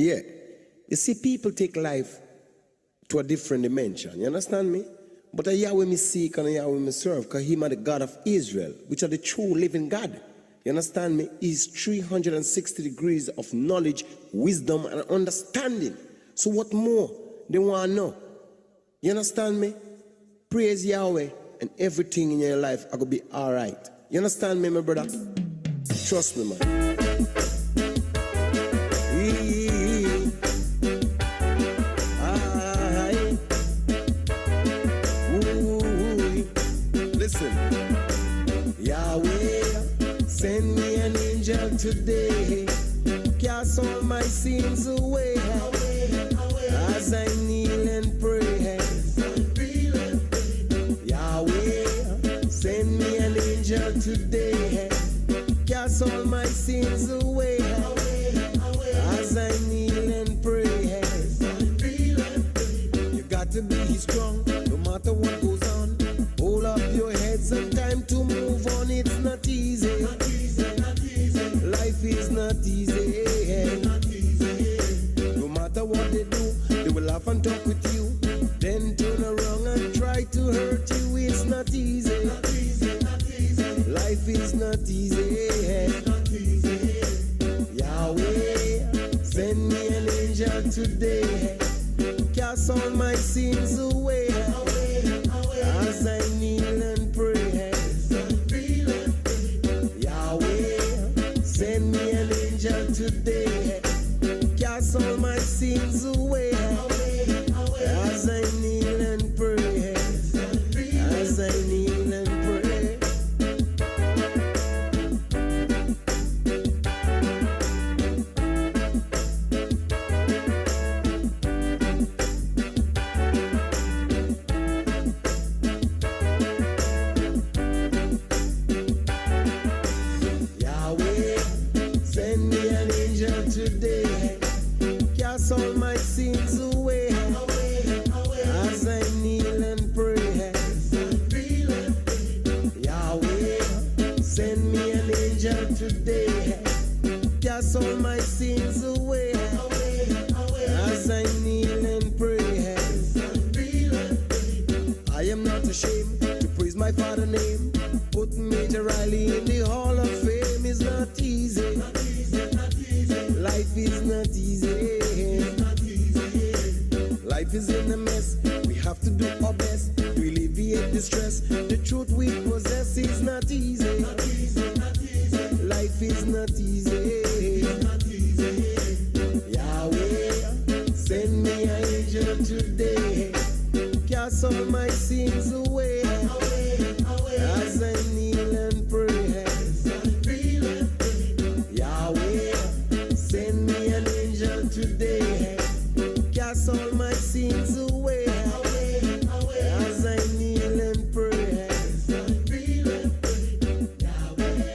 Yeah. You see, people take life to a different dimension. You understand me? But a Yahweh me seek and a Yahweh me serve, because him are the God of Israel, which are the true living God. You understand me? He's 360 degrees of knowledge, wisdom, and understanding. So what more they want to know? You understand me? Praise Yahweh, and everything in your life are going to be all right. You understand me, my brother? Trust me, man. Listen. Yahweh, send me an angel today, cast all my sins away, as I kneel and pray. Yahweh, send me an angel today, cast all my sins away, as I kneel and pray. You got to be strong, no matter what goes on. Hold up your heads and time to move on. It's not easy. Life is not easy. No matter what they do, they will laugh and talk with you, then turn around and try to hurt you. It's not easy. Life is not easy. Yahweh, send me an angel today, cast all my sins away, as I kneel and pray. Yahweh, send me an angel today, cast all my sins away, as I kneel and pray, as I kneel and pray. Send me an angel today, cast all my sins away, as I kneel and pray. Yahweh, send me an angel today, cast all my sins away, as I kneel and pray. I am not ashamed to praise my Father's name, put Major Riley in the Hall of Fame. It's not easy. Life is not easy. Life is in a mess. We have to do our best to alleviate the stress. The truth we possess is not easy. Life is not easy. Yahweh, send me an angel today, cast all my sins away, as I kneel and pray. Yahweh, send me an angel today, cast all my sins away, as I kneel and pray. Yahweh.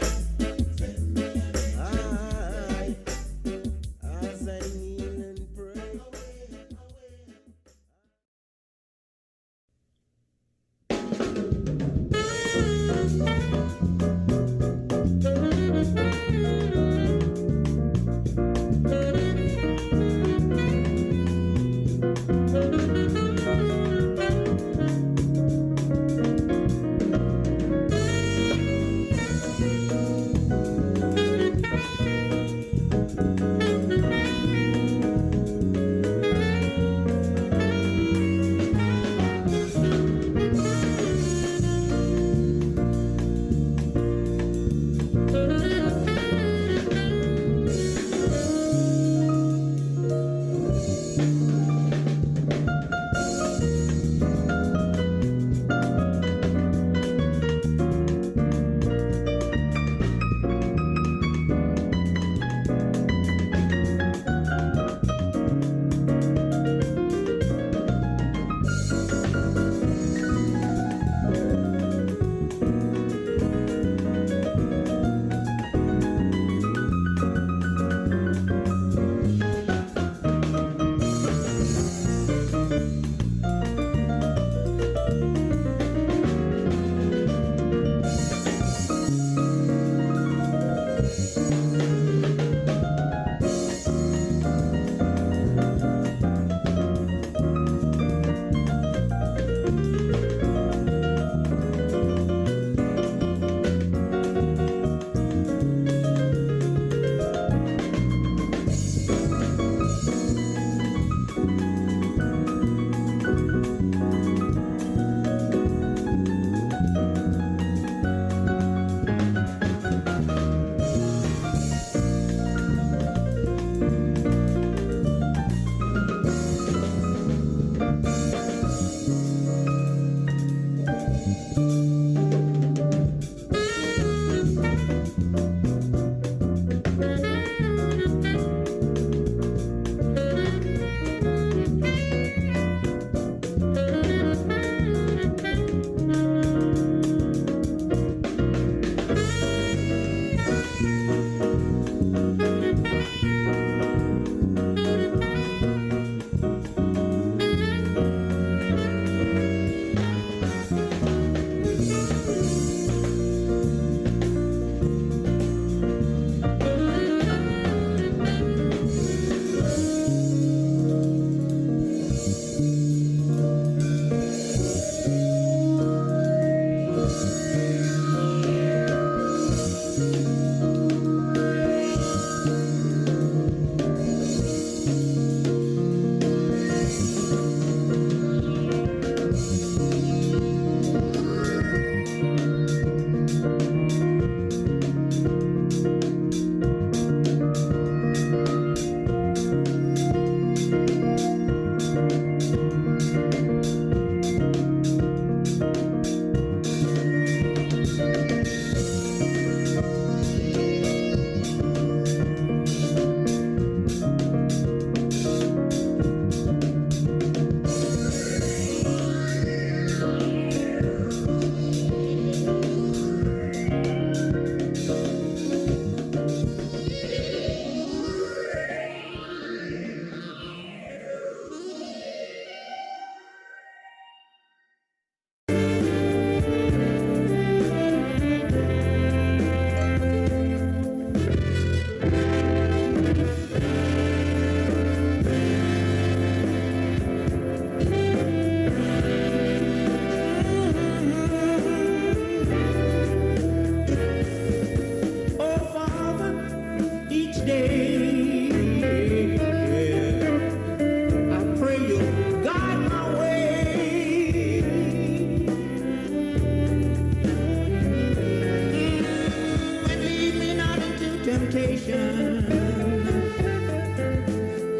temptation.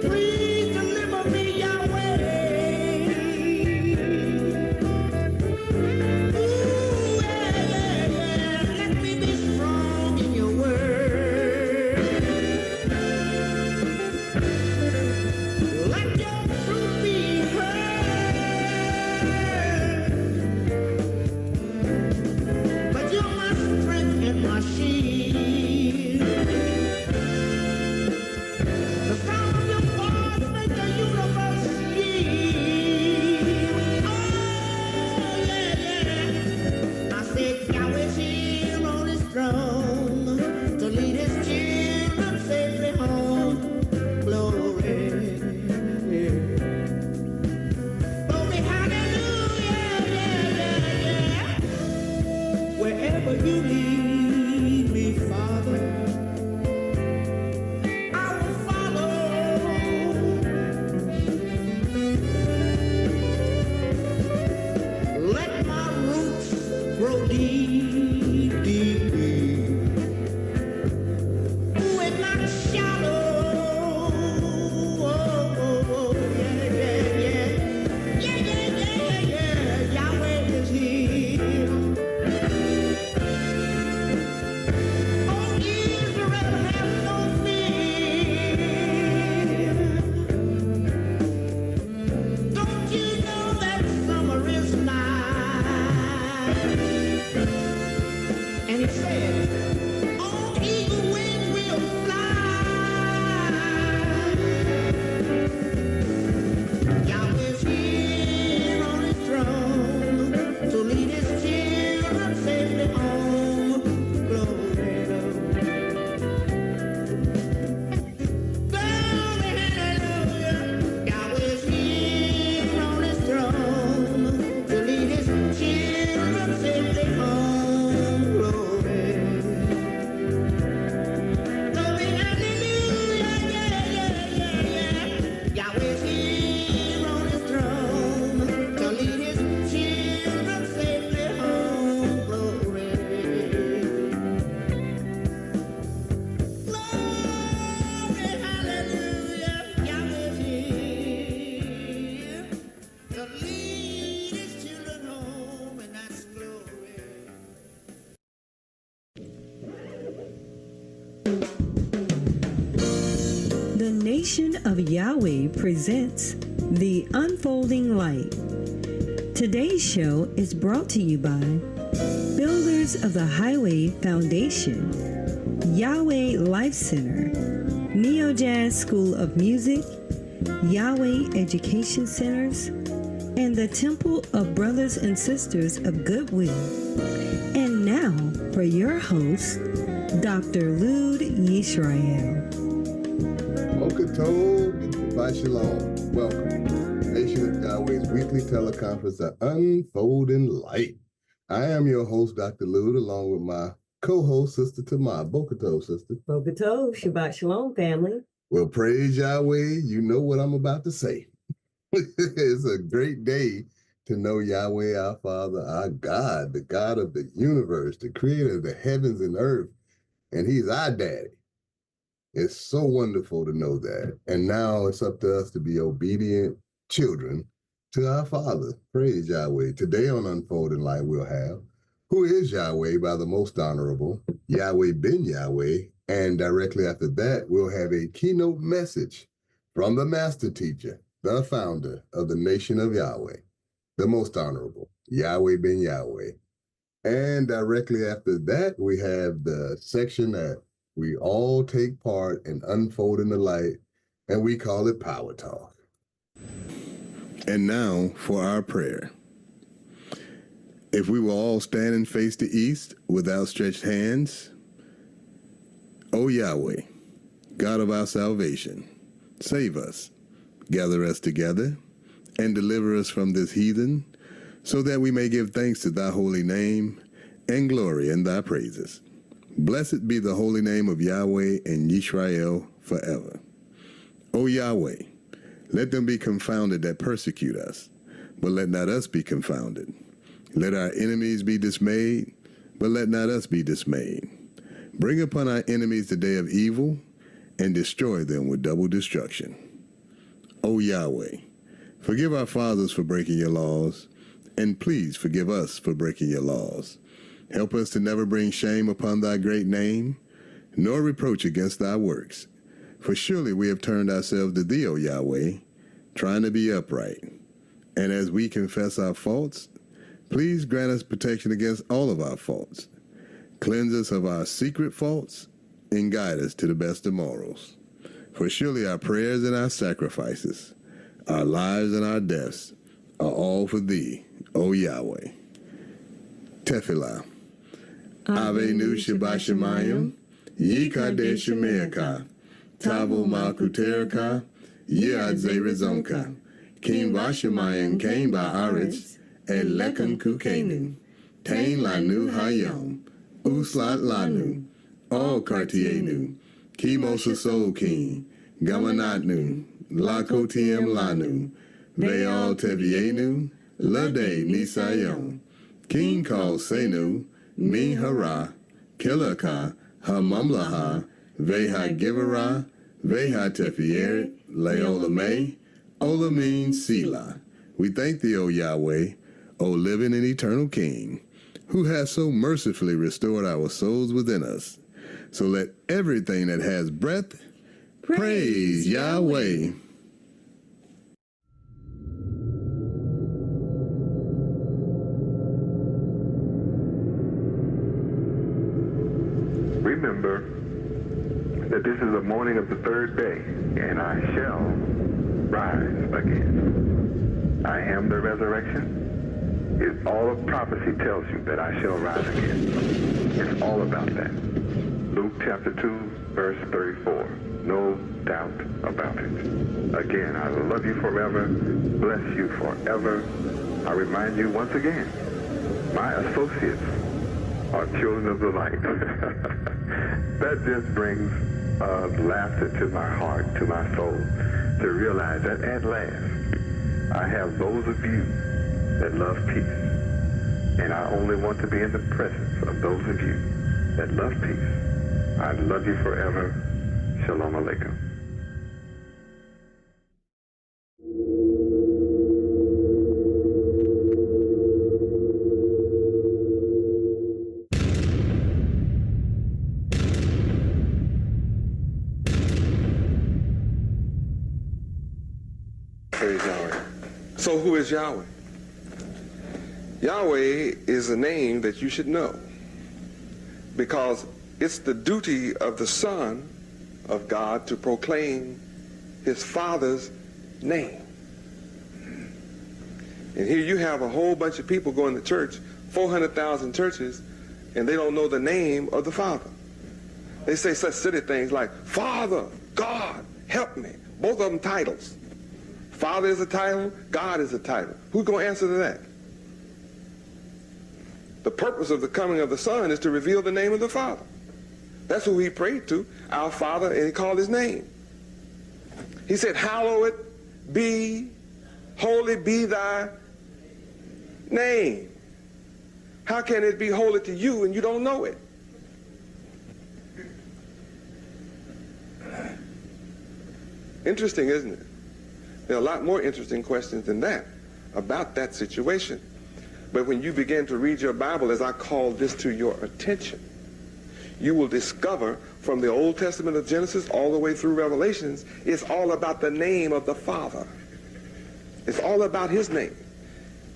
Please deliver me, Yahweh. Ooh, yeah. Let me be strong in your word. Let your truth be heard. But you're my strength and my shield. The sound of your voice makes the universe yield. Oh, yeah. I said Yahweh's here on his throne to lead his children safely home. Glory. Glory, hallelujah, yeah. Wherever you lead me, Father, I will follow. Let my roots grow deep, deep, deep. Ooh, and not shallow. Oh, yeah. Yahweh is here. Oh, Israel, have no fear. Don't you know that summer is nigh? And he said, on eagle wings we'll fly. Yahweh's here on his throne to lead his children safely home. Glory, hallelujah. Yahweh's here on his throne to lead his children safely home. Glory, hallelujah. Yeah. Yahweh's here on his throne to lead his children safely home. Glory. Glory, hallelujah. Yahweh's here to lead his children home, and that's glory. The Nation of Yahweh presents The Unfolding Light. Today's show is brought to you by Builders of the Highway Foundation, Yahweh Life Center, Neo Jazz School of Music, Yahweh Education Centers, and the Temple of Brothers and Sisters of Goodwill. And now for your host, Dr. Lud Yisrael. Boker Tov, Shabbat Shalom. Welcome. Nation of Yahweh's weekly teleconference, The Unfolding Light. I am your host, Dr. Lud, along with my co-host, Sister Tamar. Boker Tov, sister. Boker Tov, Shabbat Shalom, family. Well, praise Yahweh. You know what I'm about to say. It's a great day to know Yahweh, our Father, our God, the God of the universe, the creator of the heavens and earth. And he's our daddy. It's so wonderful to know that. And now it's up to us to be obedient children to our Father. Praise Yahweh. Today on Unfolding Light, we'll have Who is Yahweh by the Most Honorable, Yahweh Ben Yahweh. And directly after that, we'll have a keynote message from the Master Teacher, the founder of the Nation of Yahweh, the Most Honorable, Yahweh Ben Yahweh. And directly after that, we have the section that we all take part in unfolding the light, and we call it Power Talk. And now for our prayer. If we will all stand and face the east with outstretched hands, O Yahweh, God of our salvation, save us, gather us together, and deliver us from this heathen, so that we may give thanks to thy holy name and glory in thy praises. Blessed be the holy name of Yahweh and Yisrael forever. O Yahweh, let them be confounded that persecute us, but let not us be confounded. Let our enemies be dismayed, but let not us be dismayed. Bring upon our enemies the day of evil, and destroy them with double destruction. O Yahweh, forgive our fathers for breaking your laws, and please forgive us for breaking your laws. Help us to never bring shame upon thy great name, nor reproach against thy works. For surely we have turned ourselves to thee, O Yahweh, trying to be upright. And as we confess our faults, please grant us protection against all of our faults. Cleanse us of our secret faults, and guide us to the best of morals. For surely our prayers and our sacrifices, our lives and our deaths, are all for thee, O Yahweh. Tefillah. Avenu Shabbat Shemayim, Yikadesh Shemeaka, Tavo Malkuteraka, Yad Zerizonka, Kim Bashemayim Kain Ba'aretz, Elekan Kukenu, Tain Lanu Hayom, Uslat Lanu, All Kartienu, Kimosa King, Gamanatnu, Lakotiem Lanu, Veal Tevienu, Lade Nisayom, King Kal Senu, Min Hara, Kilaka, Hamamlaha, Veha Givera, Veha Tefieret, Leolame, Olamin Sila. We thank thee, O Yahweh, O living and eternal King, who has so mercifully restored our souls within us. So let everything that has breath praise Yahweh. Remember that this is the morning of the third day, and I shall rise again. I am the resurrection. All of prophecy tells you that I shall rise again. It's all about that. Luke chapter 2, verse 34. No doubt about it. Again, I love you forever, bless you forever. I remind you once again, my associates are children of the light. That just brings laughter to my heart, to my soul, to realize that at last I have those of you that love peace. And I only want to be in the presence of those of you that love peace. I love you forever. Shalom Aleichem. Praise Yahweh. So who is Yahweh? Yahweh is a name that you should know, because it's the duty of the Son of God to proclaim his Father's name. And here you have a whole bunch of people going to church, 400,000 churches, and they don't know the name of the Father. They say such silly things like, Father, God, help me. Both of them titles. Father is a title, God is a title. Who's going to answer to that? The purpose of the coming of the Son is to reveal the name of the Father. That's who he prayed to, our Father, and he called his name. He said, hallowed be, holy be thy name. How can it be holy to you and you don't know it? Interesting, isn't it? There are a lot more interesting questions than that about that situation. But when you begin to read your Bible, as I call this to your attention, you will discover from the Old Testament of Genesis all the way through Revelations, it's all about the name of the Father. It's all about his name.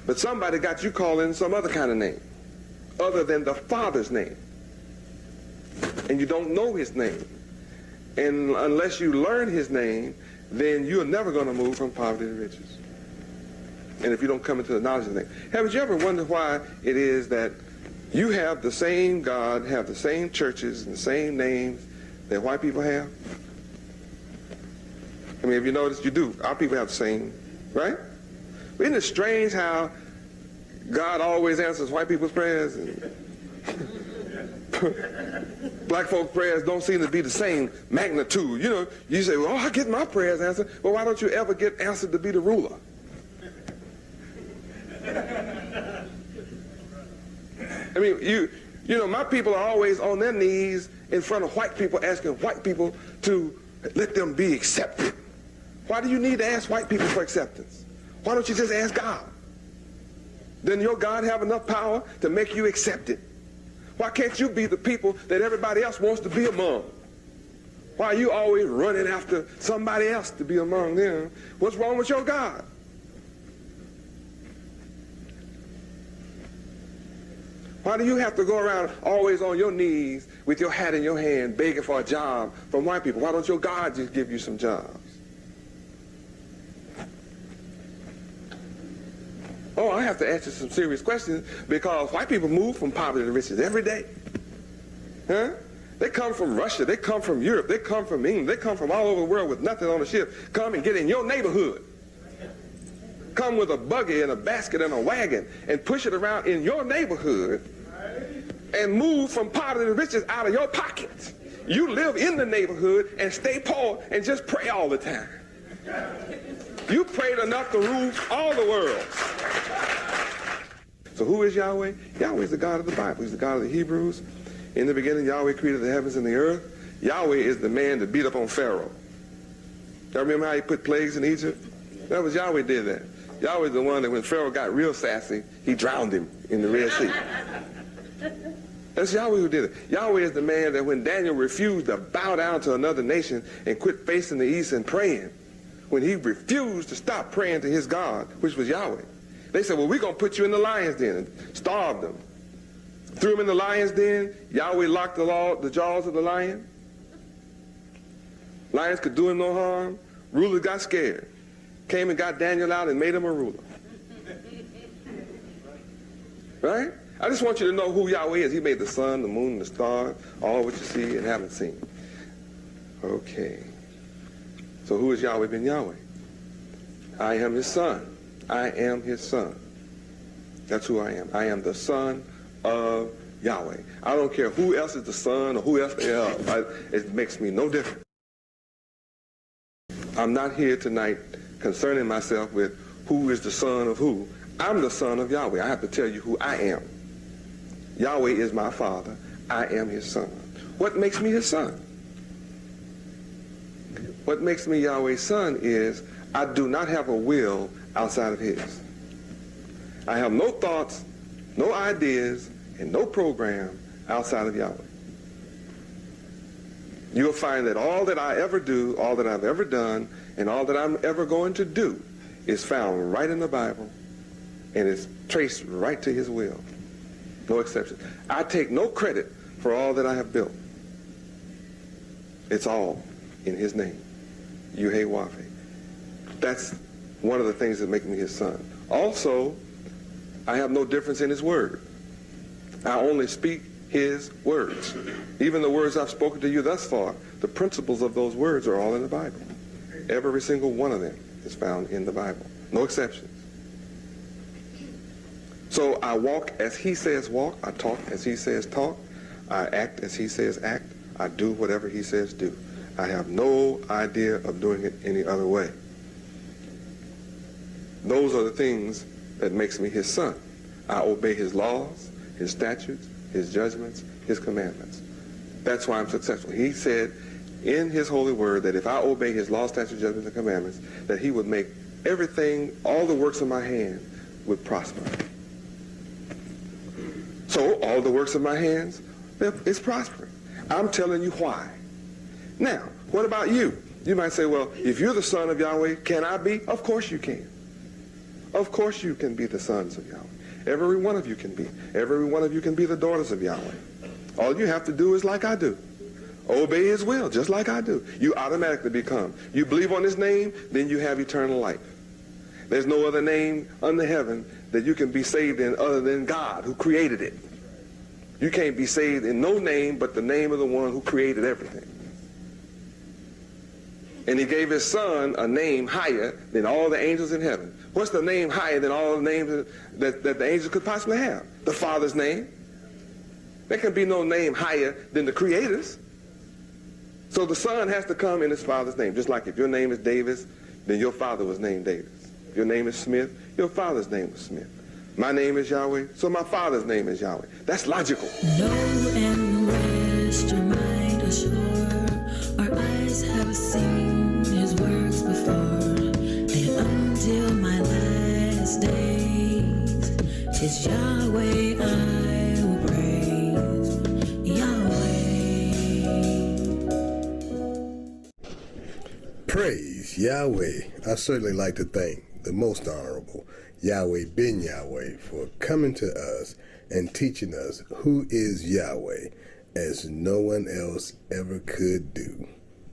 But somebody got you calling some other kind of name, other than the Father's name. And you don't know his name. And unless you learn his name, then you're never going to move from poverty to riches. And if you don't come into the knowledge of the name. Haven't you ever wondered why it is that you have the same God, have the same churches and the same names that white people have? I mean, have you noticed? You do. Our people have the same, right? Isn't it strange how God always answers white people's prayers and black folks' prayers don't seem to be the same magnitude? You know, you say, well, I get my prayers answered. Well, why don't you ever get answered to be the ruler? I mean, you know, my people are always on their knees in front of white people asking white people to let them be accepted? Why do you need to ask white people for acceptance? Why don't you just ask God? Then your God have enough power to make you accepted. Why can't you be the people that everybody else wants to be among? Why are you always running after somebody else to be among them? What's wrong with your God? Why do you have to go around always on your knees with your hat in your hand begging for a job from white people? Why don't your God just give you some jobs? Oh, I have to ask you some serious questions because white people move from poverty to riches every day. Huh? They come from Russia, they come from Europe, they come from England, they come from all over the world with nothing on the ship. Come and get in your neighborhood. Come with a buggy and a basket and a wagon and push it around in your neighborhood and move from poverty to riches out of your pockets. You live in the neighborhood and stay poor and just pray all the time. You prayed enough to rule all the world. So who is Yahweh? Yahweh is the God of the Bible. He's the God of the Hebrews. In the beginning, Yahweh created the heavens and the earth. Yahweh is the man that beat up on Pharaoh. Y'all remember how he put plagues in Egypt? That was Yahweh did that. Yahweh is the one that when Pharaoh got real sassy, he drowned him in the Red Sea. That's Yahweh who did it. Yahweh is the man that when Daniel refused to bow down to another nation and quit facing the east and praying, when he refused to stop praying to his God, which was Yahweh, they said, well, we're going to put you in the lion's den and starve them. Threw him in the lion's den. Yahweh locked the jaws of the lion. Lions could do him no harm. Rulers got scared. Came and got Daniel out and made him a ruler. Right? I just want you to know who Yahweh is. He made the sun, the moon, the stars, all what you see and haven't seen. Okay. So who is Yahweh ben Yahweh? I am his son. I am his son. That's who I am. I am the son of Yahweh. I don't care who else is the son or who else it makes me no difference. I'm not here tonight concerning myself with who is the son of who. I'm the son of Yahweh. I have to tell you who I am. Yahweh is my father. I am his son. What makes me his son? What makes me Yahweh's son is I do not have a will outside of his. I have no thoughts, no ideas, and no program outside of Yahweh. You'll find that all that I ever do, all that I've ever done, and all that I'm ever going to do is found right in the Bible, and it's traced right to his will. No exception. I take no credit for all that I have built. It's all in his name. Yahweh. That's one of the things that make me his son. Also, I have no difference in his word. I only speak his words. Even the words I've spoken to you thus far, the principles of those words are all in the Bible. Every single one of them is found in the Bible. No exceptions. So I walk as he says walk. I talk as he says talk. I act as he says act. I do whatever he says do. I have no idea of doing it any other way. Those are the things that makes me his son. I obey his laws, his statutes, his judgments, his commandments. That's why I'm successful. He said in his holy word that if I obey his laws, statutes, judgments, and commandments, that he would make everything, all the works of my hand would prosper. So all the works of my hands, it's prospering. I'm telling you why. Now, what about you? You might say, well, if you're the son of Yahweh, can I be? Of course you can. Of course you can be the sons of Yahweh. Every one of you can be. Every one of you can be the daughters of Yahweh. All you have to do is like I do. Obey his will, just like I do. You automatically become. You believe on his name, then you have eternal life. There's no other name under heaven that you can be saved in other than God who created it. You can't be saved in no name but the name of the one who created everything. And he gave his son a name higher than all the angels in heaven. What's the name higher than all the names that the angels could possibly have? The Father's name. There can be no name higher than the Creator's. So the son has to come in his father's name. Just like if your name is Davis, then your father was named Davis. If your name is Smith, your father's name was Smith. My name is Yahweh, so my father's name is Yahweh. That's logical. Know and rest your mind. never seen his works before, and until my last days, 'tis Yahweh I will praise, Yahweh. Praise Yahweh. I certainly like to thank the most honorable Yahweh ben Yahweh for coming to us and teaching us who is Yahweh as no one else ever could do.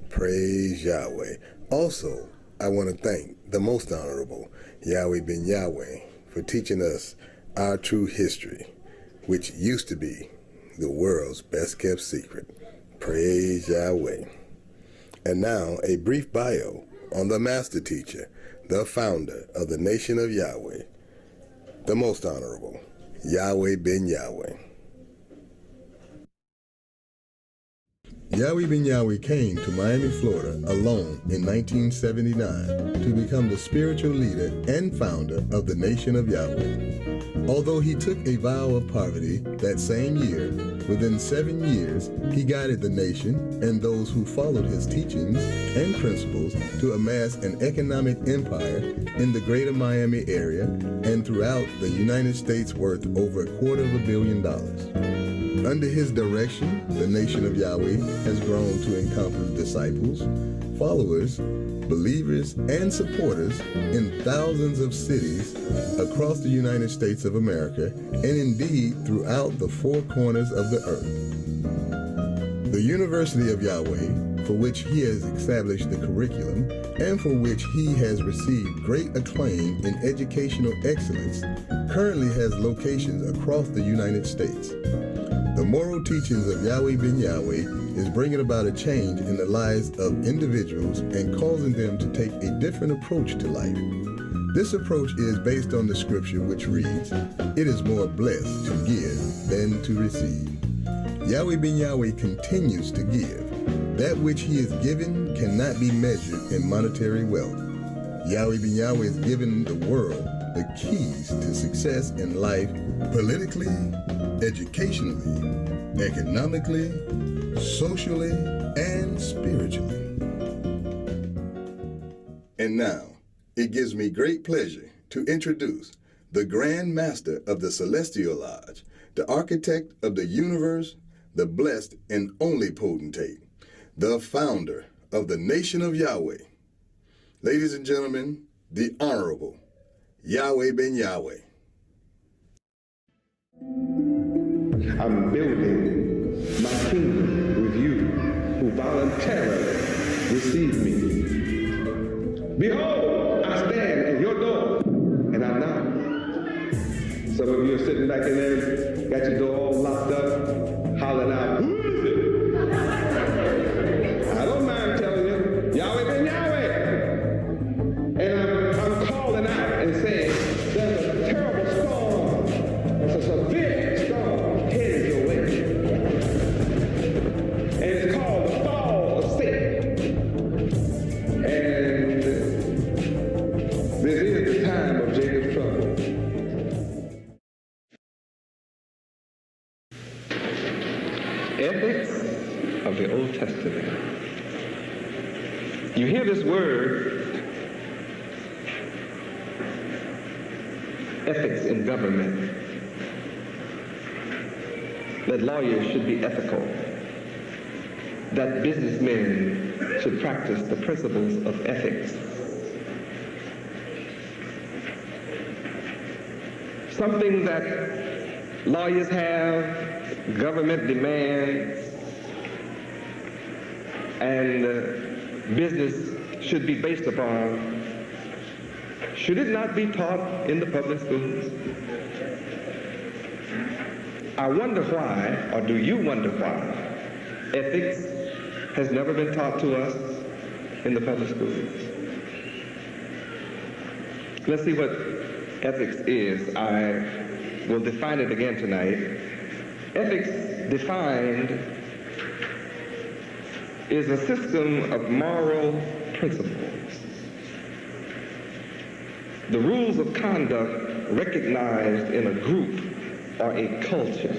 Praise Yahweh. Also, I want to thank the most honorable Yahweh ben Yahweh for teaching us our true history, which used to be the world's best kept secret. Praise Yahweh. And now, a brief bio on the master teacher, the founder of the nation of Yahweh, the most honorable Yahweh ben Yahweh. Yahweh ben Yahweh came to Miami, Florida alone in 1979 to become the spiritual leader and founder of the nation of Yahweh. Although he took a vow of poverty that same year, within 7 years, he guided the nation and those who followed his teachings and principles to amass an economic empire in the greater Miami area and throughout the United States worth over $250 million. Under his direction, the nation of Yahweh has grown to encompass disciples, followers, believers, and supporters in thousands of cities across the United States of America and indeed throughout the four corners of the earth. The University of Yahweh, for which he has established the curriculum and for which he has received great acclaim in educational excellence, currently has locations across the United States. The moral teachings of Yahweh ben Yahweh is bringing about a change in the lives of individuals and causing them to take a different approach to life. This approach is based on the scripture which reads, "It is more blessed to give than to receive." Yahweh ben Yahweh continues to give. That which he is given cannot be measured in monetary wealth. Yahweh ben Yahweh has given the world the keys to success in life politically, educationally, economically, socially, and spiritually. And now, it gives me great pleasure to introduce the Grand Master of the Celestial Lodge, the architect of the universe, the blessed and only potentate, the founder of the nation of Yahweh. Ladies and gentlemen, the Honorable Yahweh ben Yahweh. I'm building my kingdom with you who voluntarily receive me. Behold, I stand at your door and I knock. Some of you are sitting back in there, got your door all locked up, hollering out, "Who is it?" I don't mind telling you, Yahweh ben Yahweh. And I'm calling out and saying, there's a terrible storm, there's a severe storm headed your way. And it's called the fall of Satan. And this is the time of Jacob's trouble. Ethics of the Old Testament. You hear this word, ethics in government, that lawyers should be ethical, that businessmen should practice the principles of ethics. Something that lawyers have, government demands, and business should be based upon. Should it not be taught in the public schools? I wonder why, or do you wonder why, ethics has never been taught to us in the public schools? Let's see what ethics is. I will define it again tonight. Ethics defined is a system of moral principles. The rules of conduct recognized in a group or a culture.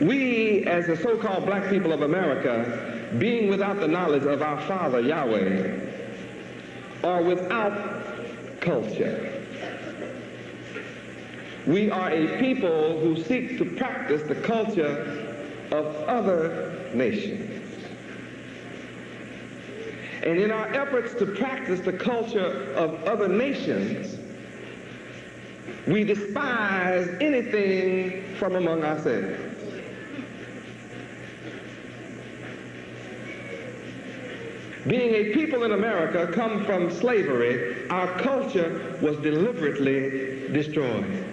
We, as the so-called black people of America, being without the knowledge of our Father, Yahweh, are without culture. We are a people who seek to practice the culture of other nations. And in our efforts to practice the culture of other nations, we despise anything from among ourselves. Being a people in America come from slavery, our culture was deliberately destroyed.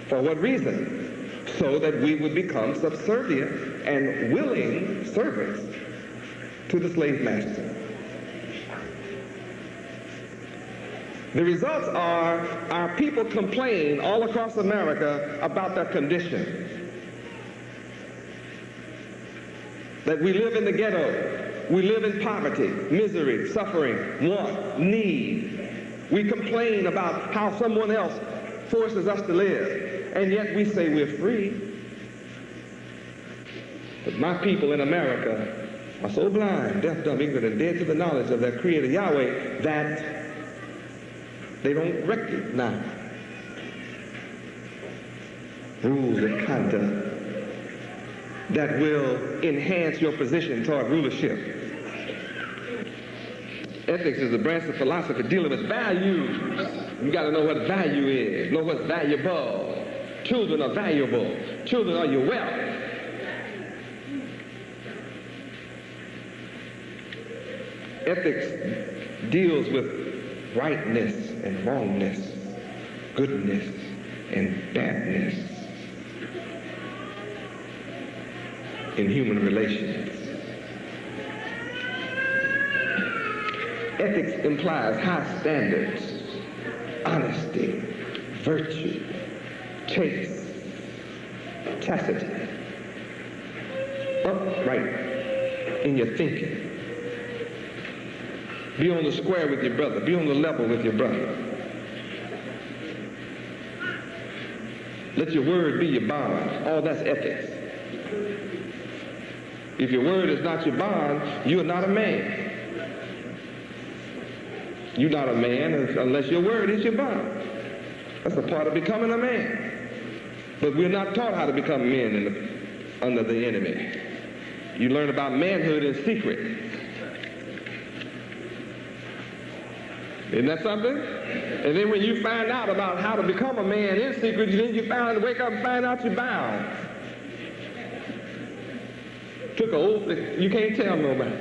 For what reason? So that we would become subservient and willing servants to the slave master. The results are our people complain all across America about their condition. That we live in the ghetto. We live in poverty, misery, suffering, want, need. We complain about how someone else forces us to live, and yet we say we're free. But my people in America are so blind, deaf, dumb, ignorant, and dead to the knowledge of their Creator Yahweh that they don't recognize rules and conduct that will enhance your position toward rulership. Ethics is a branch of philosophy dealing with values. You got to know what value is, know what's valuable. Children are valuable. Children are your wealth. Ethics deals with rightness and wrongness, goodness and badness in human relations. Ethics implies high standards, honesty, virtue, chaste, chastity, upright in your thinking. Be on the square with your brother. Be on the level with your brother. Let your word be your bond. All that's ethics. If your word is not your bond, you are not a man. You're not a man unless your word is your bond. That's a part of becoming a man. But we're not taught how to become men under the enemy. You learn about manhood in secret. Isn't that something? And then when you find out about how to become a man in secret, then you wake up and find out you're bound. Took an oath that you can't tell nobody.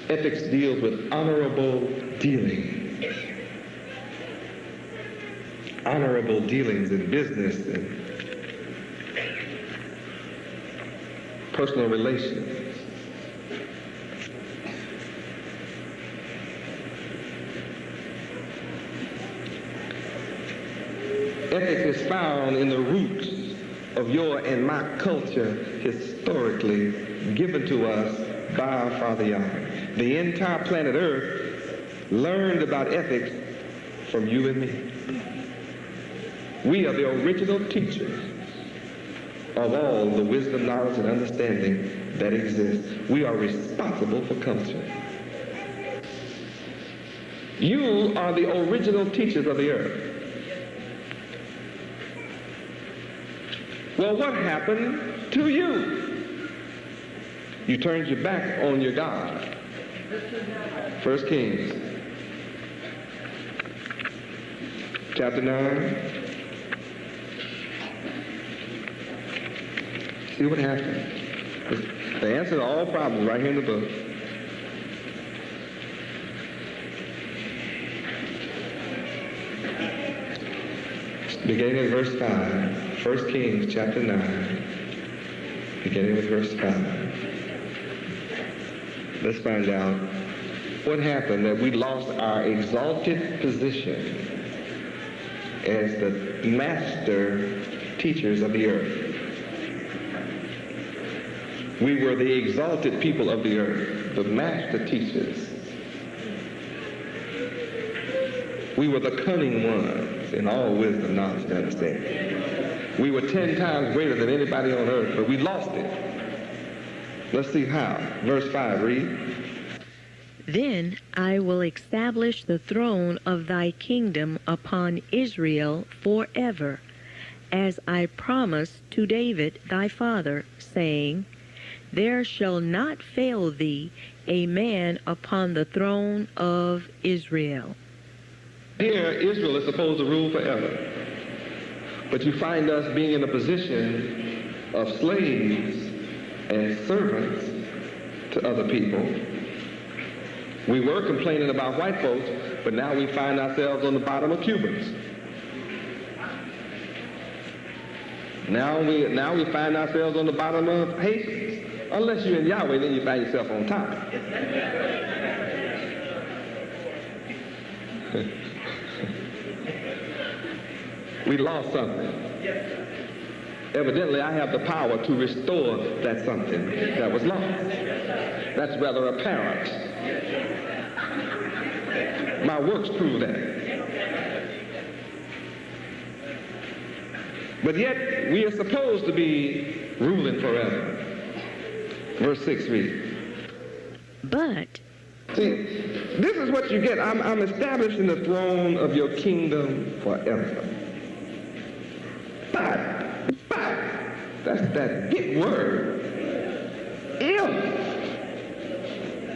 Ethics deals with honorable dealings. Honorable dealings in business and personal relations. Ethics is found in the roots of your and my culture, historically given to us by our Father Yahweh. The entire planet Earth learned about ethics from you and me. We are the original teachers of all the wisdom, knowledge, and understanding that exists. We are responsible for culture. You are the original teachers of the earth. Well, what happened to you? You turned your back on your God. 1 Kings chapter 9. See what happened. It's the answer to all problems right here in the book. Beginning in verse 5. 1 Kings chapter 9, beginning with verse 5. Let's find out what happened that we lost our exalted position as the master teachers of the earth. We were the exalted people of the earth, the master teachers. We were the cunning ones in all wisdom, knowledge, and understanding. We were 10 times greater than anybody on earth, but we lost it. Let's see how. Verse 5, read. Then I will establish the throne of thy kingdom upon Israel forever, as I promised to David thy father, saying, There shall not fail thee a man upon the throne of Israel. Here, Israel is supposed to rule forever. But you find us being in a position of slaves and servants to other people. We were complaining about white folks, but now we find ourselves on the bottom of Cubans. Now we find ourselves on the bottom of Haitians. Unless you're in Yahweh, then you find yourself on top. We lost something. Evidently, I have the power to restore that something that was lost. That's rather apparent. My works prove that. But yet, we are supposed to be ruling forever. Verse 6 reads. But See, this is what you get. I'm establishing the throne of your kingdom forever. But, that's that big word. If.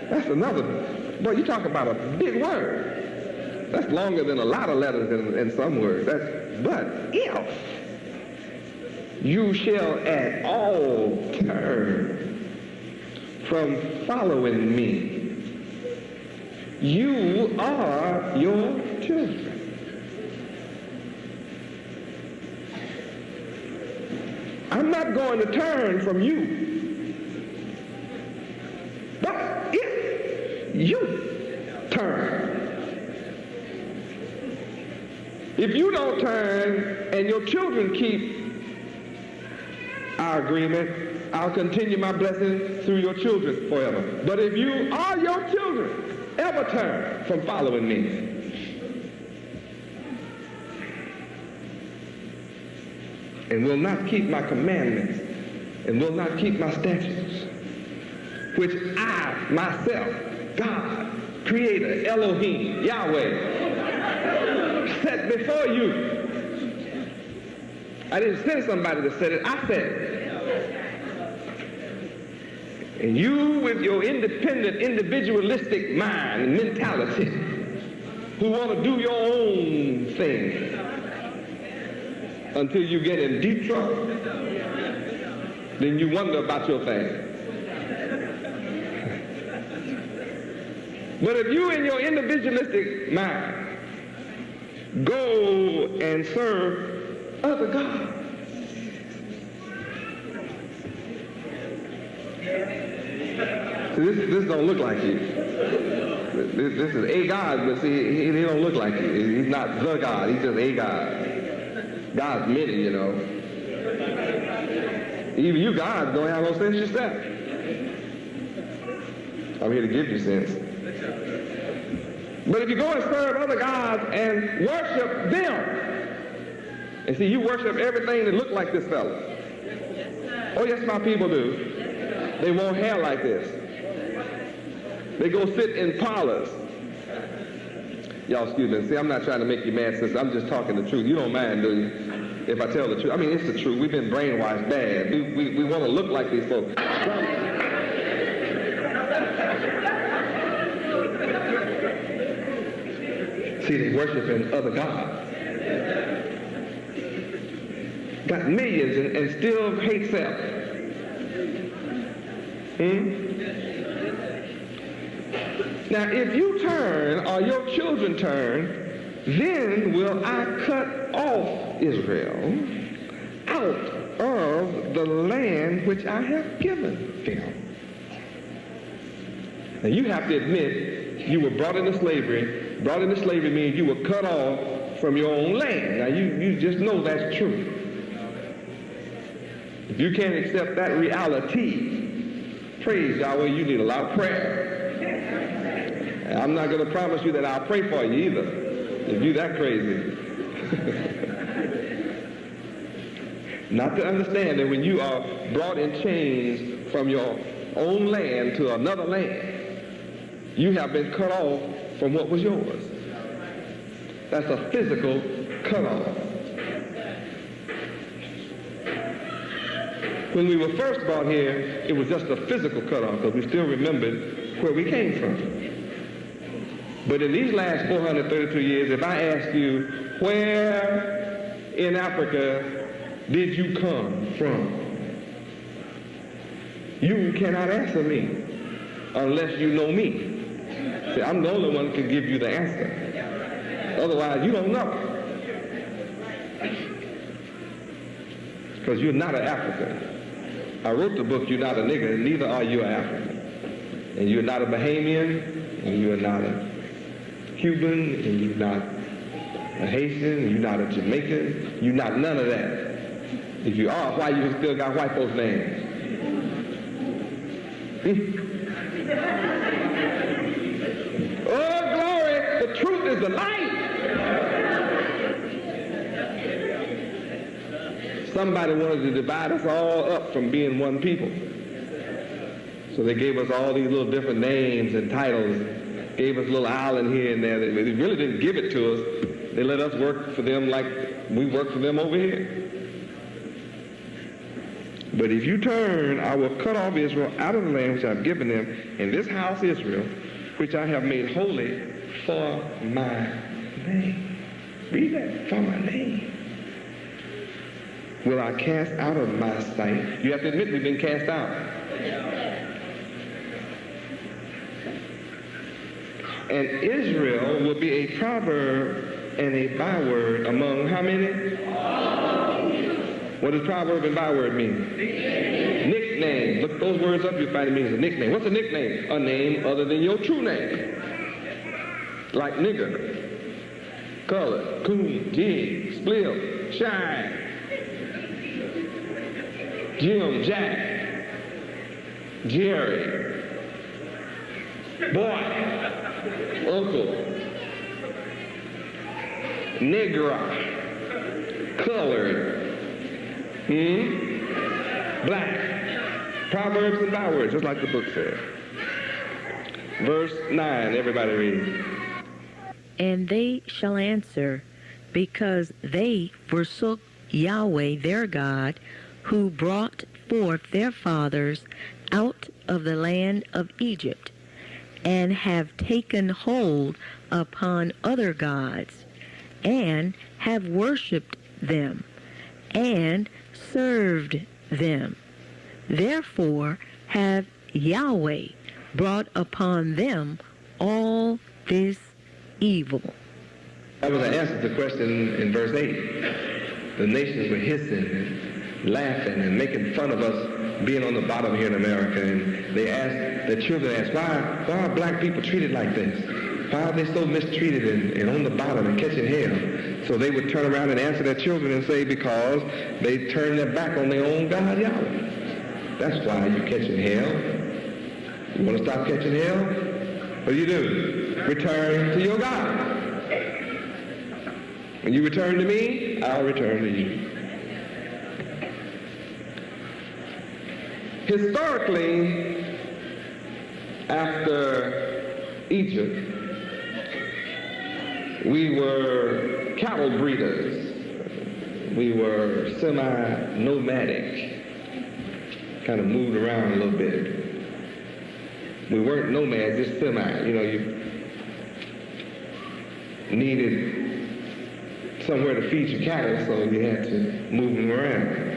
That's another, boy, you talk about a big word. That's longer than a lot of letters in some words. But if you shall at all turn from following me, you are your children. I'm not going to turn from you. But if you turn, if you don't turn and your children keep our agreement, I'll continue my blessing through your children forever. But if you are your children, ever turn from following me, and will not keep my commandments, and will not keep my statutes, which I, myself, God, Creator, Elohim, Yahweh, set before you. I didn't send somebody to set it, I said it. And you, with your independent, individualistic mind and mentality, who want to do your own thing until you get in deep trouble, then you wonder about your thing. But if you, in your individualistic mind, go and serve other gods, this don't look like you. This is a God, but see, he don't look like you. He's not the God. He's just a God. God's many, you know. Even you gods don't have no sense yourself. I'm here to give you sense. But if you go and serve other gods and worship them, and see, you worship everything that look like this fella. Oh, yes, my people do. They want hair like this. They go sit in parlors. Y'all, excuse me. See, I'm not trying to make you mad, sister. I'm just talking the truth. You don't mind, do you? If I tell the truth. I mean, it's the truth. We've been brainwashed bad. We want to look like these folks. See, they worshiping other gods. Got millions and still hate self. Now, if you turn or your children turn, then will I cut off Israel out of the land which I have given them. Now, you have to admit you were brought into slavery. Brought into slavery means you were cut off from your own land. Now, you just know that's true. If you can't accept that reality, praise Yahweh, you need a lot of prayer. I'm not going to promise you that I'll pray for you either, if you're that crazy. Not to understand that when you are brought in chains from your own land to another land, you have been cut off from what was yours. That's a physical cutoff. When we were first brought here, it was just a physical cutoff because we still remembered where we came from. But in these last 432 years, if I ask you, where in Africa did you come from? You cannot answer me unless you know me. See, I'm the only one who can give you the answer. Otherwise, you don't know. Because you're not an African. I wrote the book, You're Not a Nigger, and neither are you an African. And you're not a Bahamian, and you're not a Cuban, and you're not a Haitian, and you're not a Jamaican, you're not none of that. If you are, why you still got white folks' names? Oh, glory, the truth is the light. Somebody wanted to divide us all up from being one people. So they gave us all these little different names and titles, gave us a little island here and there. They really didn't give it to us. They let us work for them like we work for them over here. But if you turn, I will cut off Israel out of the land which I've given them, and this house Israel, which I have made holy for my name. Read that, for my name. Will I cast out of my sight? You have to admit we've been cast out. And Israel will be a proverb and a byword among how many? What does proverb and byword mean? Nickname. Look those words up, you'll find it means a nickname. What's a nickname? A name other than your true name. Like nigger, color, coon, jig, spliff, shine, Jim, Jack, Jerry, boy, uncle, negra, colored, black. Proverbs and bywords, just like the book says. Verse 9, everybody read. And they shall answer, because they forsook Yahweh their God, who brought forth their fathers out of the land of Egypt, and have taken hold upon other gods, and have worshipped them, and served them. Therefore have Yahweh brought upon them all this evil. That was an answer to the question in verse 8. The nations were hissing and laughing and making fun of us being on the bottom here in America. And they asked, the children asked, why are black people treated like this? Why are they so mistreated and on the bottom and catching hell? So they would turn around and answer their children and say, because they turned their back on their own God, Yahweh. That's why you're catching hell. You want to stop catching hell? What do? Return to your God. When you return to me, I'll return to you. Historically, after Egypt, we were cattle breeders. We were semi-nomadic, kind of moved around a little bit. We weren't nomads, just semi. You needed somewhere to feed your cattle, so you had to move them around.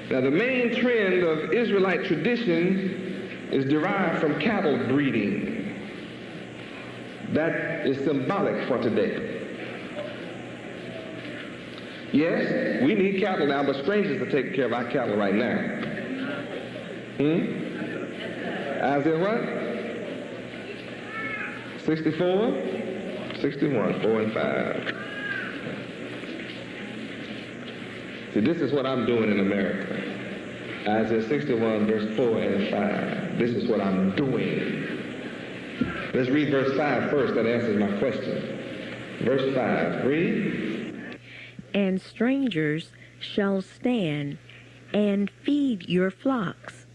Now, the main trend of Israelite tradition is derived from cattle breeding. That is symbolic for today. Yes, we need cattle now, but strangers are taking care of our cattle right now. Isaiah what? 64? 61, 4 and 5. See, this is what I'm doing in America. Isaiah 61, verse 4 and 5. This is what I'm doing. Let's read verse 5 first. That answers my question. Verse 5. Read. and strangers shall stand and feed your flocks,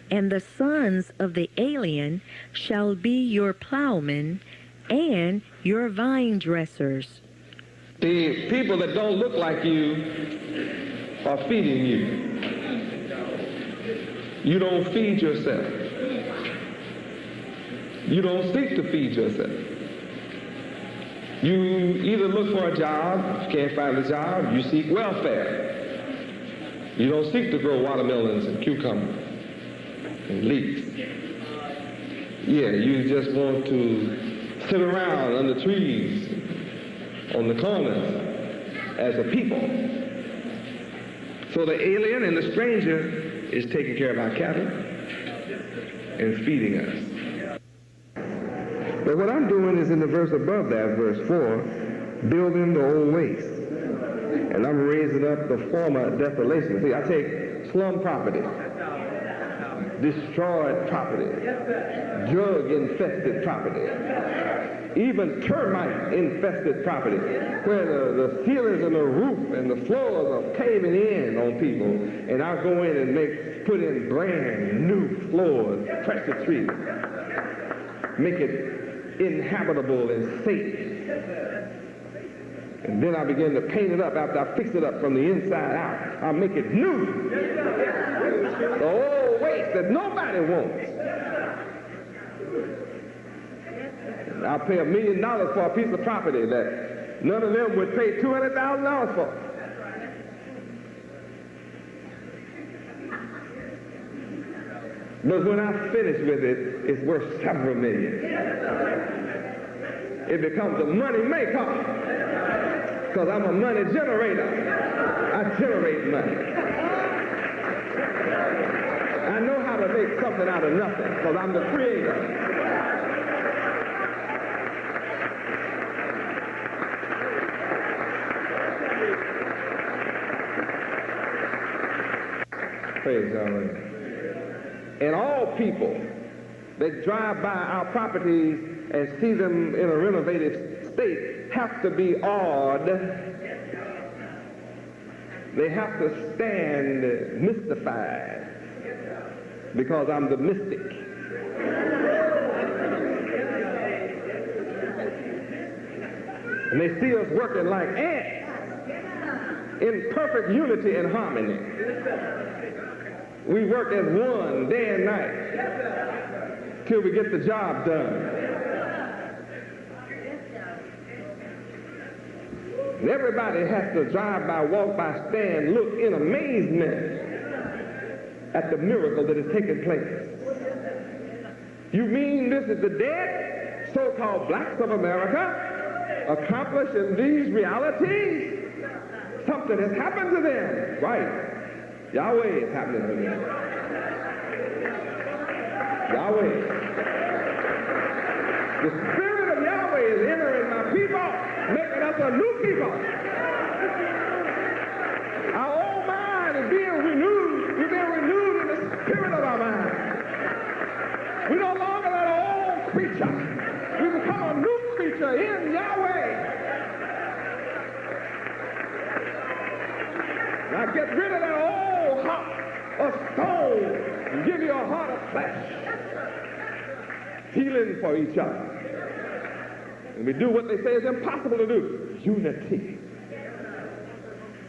and the sons of the alien shall be your plowmen and your vine dressers. The people that don't look like you are feeding you. You don't feed yourself. You don't seek to feed yourself. You either look for a job, if you can't find a job, you seek welfare. You don't seek to grow watermelons and cucumbers and leeks. Yeah, you just want to sit around under trees on the corners as a people. So the alien and the stranger is taking care of our cattle and feeding us. But what I'm doing is in the verse above that, verse 4, building the old waste. And I'm raising up the former desolation. See, I take slum property, destroyed property, drug-infested property, even termite-infested property, where the ceilings and the roof and the floors are caving in on people, and I go in and put in brand new floors, pressure treated, make it inhabitable and safe. And then I begin to paint it up after I fix it up from the inside out. I'll make it new. The old waste that nobody wants. And I'll pay $1 million for a piece of property that none of them would pay $200,000 for. But when I finish with it, it's worth several million. It becomes a money maker. Because I'm a money generator. I generate money. I know how to make something out of nothing, because I'm the creator. Praise Yahweh. And all people that drive by our properties and see them in a renovated state have to be awed. They have to stand mystified, because I'm the mystic. And they see us working like ants in perfect unity and harmony. We work as one day and night till we get the job done. And everybody has to drive by, walk by, stand, look in amazement at the miracle that is taking place. You mean this is the dead so-called blacks of America accomplishing these realities? Something has happened to them. Right. Yahweh is happening to them. Yahweh. The Spirit of Yahweh is entering my people, making us a new people. Our old mind is being renewed. We're being renewed in the spirit of our mind. We no longer that old creature. We become a new creature in Yahweh. Now get rid of that old heart of stone and give you a heart of flesh. Healing for each other. And we do what they say is impossible to do. Unity.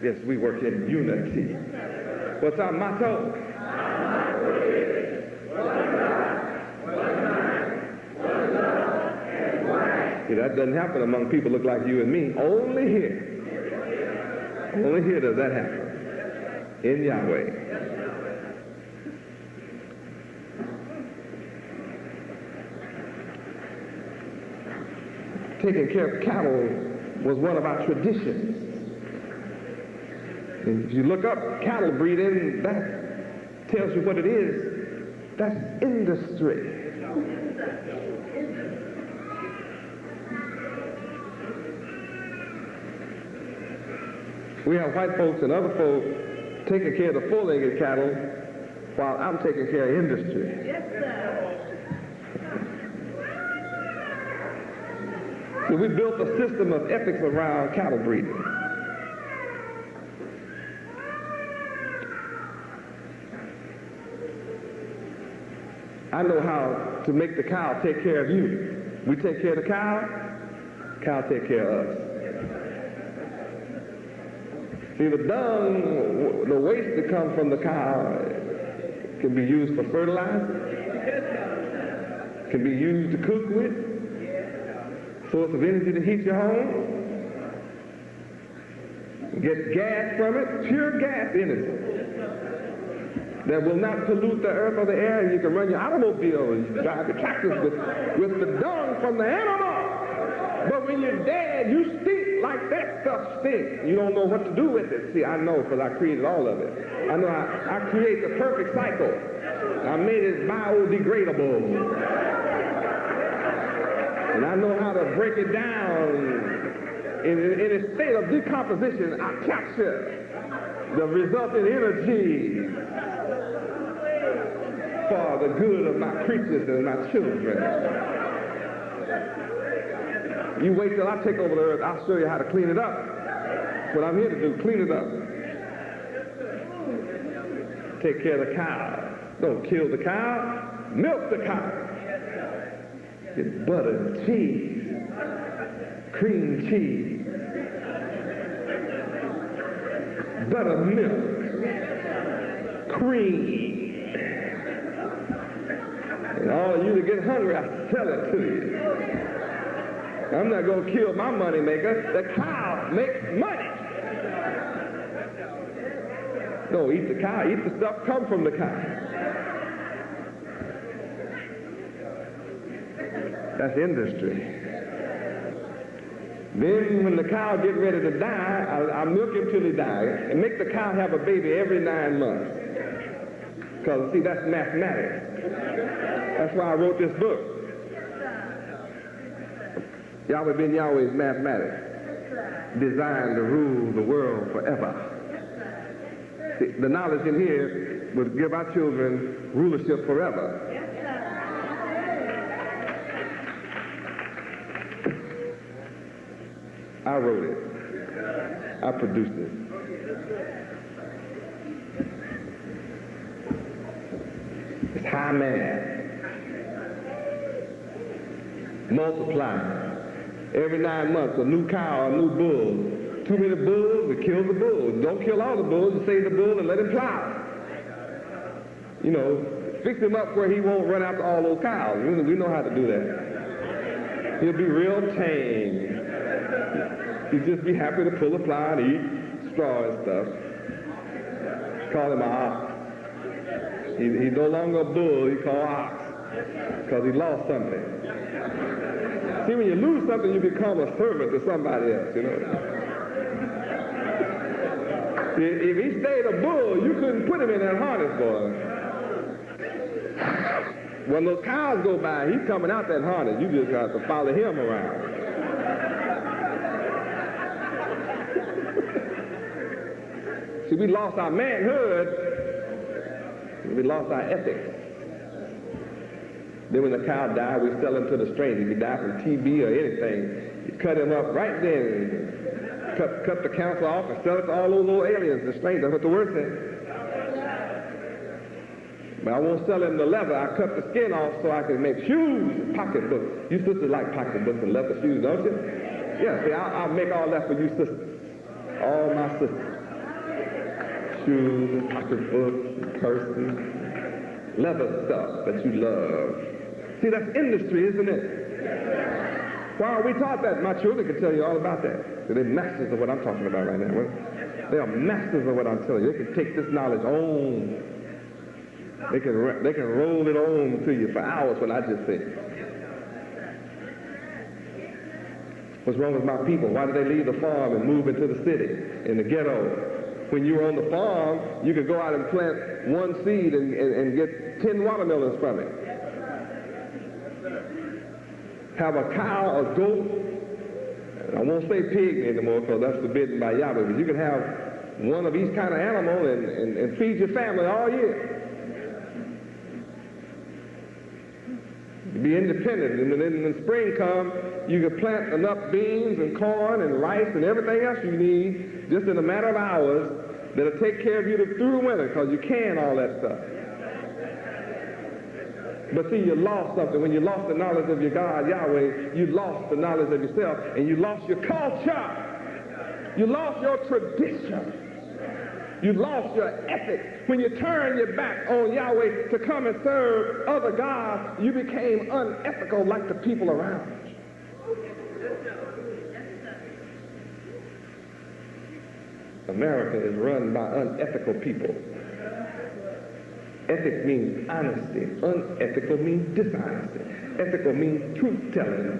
Yes, we work in unity. What's our motto? See, that doesn't happen among people look like you and me. Only here. Only here does that happen. In Yahweh. Taking care of cattle was one of our traditions. And if you look up cattle breeding, that tells you what it is. That's industry. We have white folks and other folks taking care of the full-legged cattle while I'm taking care of industry. Yes, sir. So we built a system of ethics around cattle breeding. I know how to make the cow take care of you. We take care of the cow, cow take care of us. See, the dung, the waste that comes from the cow can be used for fertilizer, can be used to cook with, source of energy to heat your home, get gas from it, pure gas energy that will not pollute the earth or the air, and you can run your automobile and you drive your tractors with the dung from the animal. But when you're dead, you stink like that stuff stinks. You don't know what to do with it. See, I know because I created all of it. I know I create the perfect cycle. I made it biodegradable. And I know how to break it down. In a state of decomposition, I capture the resulting energy for the good of my creatures and my children. You wait till I take over the earth, I'll show you how to clean it up. That's what I'm here to do, clean it up. Take care of the cow. Don't kill the cow, milk the cow. Get butter, cheese, cream cheese, buttermilk, cream. And all of you that get hungry, I sell it to you. I'm not going to kill my money maker. The cow makes money. Don't eat the cow. Eat the stuff come from the cow. That's industry. Then when the cow gets ready to die, I milk him till he dies and make the cow have a baby every 9 months. Because, see, that's mathematics. That's why I wrote this book. Yahweh ben Yahweh's mathematics, designed to rule the world forever. See, the knowledge in here would give our children rulership forever. I wrote it. I produced it. It's high math. Multiply. Every 9 months, a new cow, a new bull. Too many bulls, we kill the bull. Don't kill all the bulls, you save the bull and let him plow. You know, fix him up where he won't run after all those cows. We know how to do that. He'll be real tame. He'll just be happy to pull a plow and eat straw and stuff. Call him an ox. He's no longer a bull, he's called ox. Because he lost something. See, when you lose something, you become a servant to somebody else, you know. If he stayed a bull, you couldn't put him in that harness, boy. When those cows go by, he's coming out that harness. You just have to follow him around. See, we lost our manhood. We lost our ethics. Then when the cow died, we sell him to the stranger. If he died from TB or anything, you cut him up right then. Cut the council off and sell it to all those little aliens, the strangers. That's what the word says. But I won't sell him the leather. I cut the skin off so I can make shoes and pocketbooks. You sisters like pocketbooks and leather shoes, don't you? Yeah, see, I'll make all that for you sisters. All my sisters. Shoes, pocketbooks, purses, leather stuff that you love. See, that's industry, isn't it? Why are we taught that? My children can tell you all about that. They're masters of what I'm talking about right now. They are masters of what I'm telling you. They can take this knowledge on. They can roll it on to you for hours, what I just said. What's wrong with my people? Why did they leave the farm and move into the city, in the ghetto? When you were on the farm, you could go out and plant one seed and get 10 watermelons from it. Have a cow, a goat, I won't say pig anymore because that's forbidden by Yahweh, but you can have one of each kind of animal and feed your family all year. Be independent, and then when spring comes, you can plant enough beans and corn and rice and everything else you need just in a matter of hours that'll take care of you through the winter because you can all that stuff. But see, you lost something. When you lost the knowledge of your God, Yahweh, you lost the knowledge of yourself, and you lost your culture. You lost your tradition. You lost your ethic. When you turned your back on Yahweh to come and serve other gods, you became unethical like the people around you. America is run by unethical people. Ethic means honesty. Unethical means dishonesty. Ethical means truth-telling.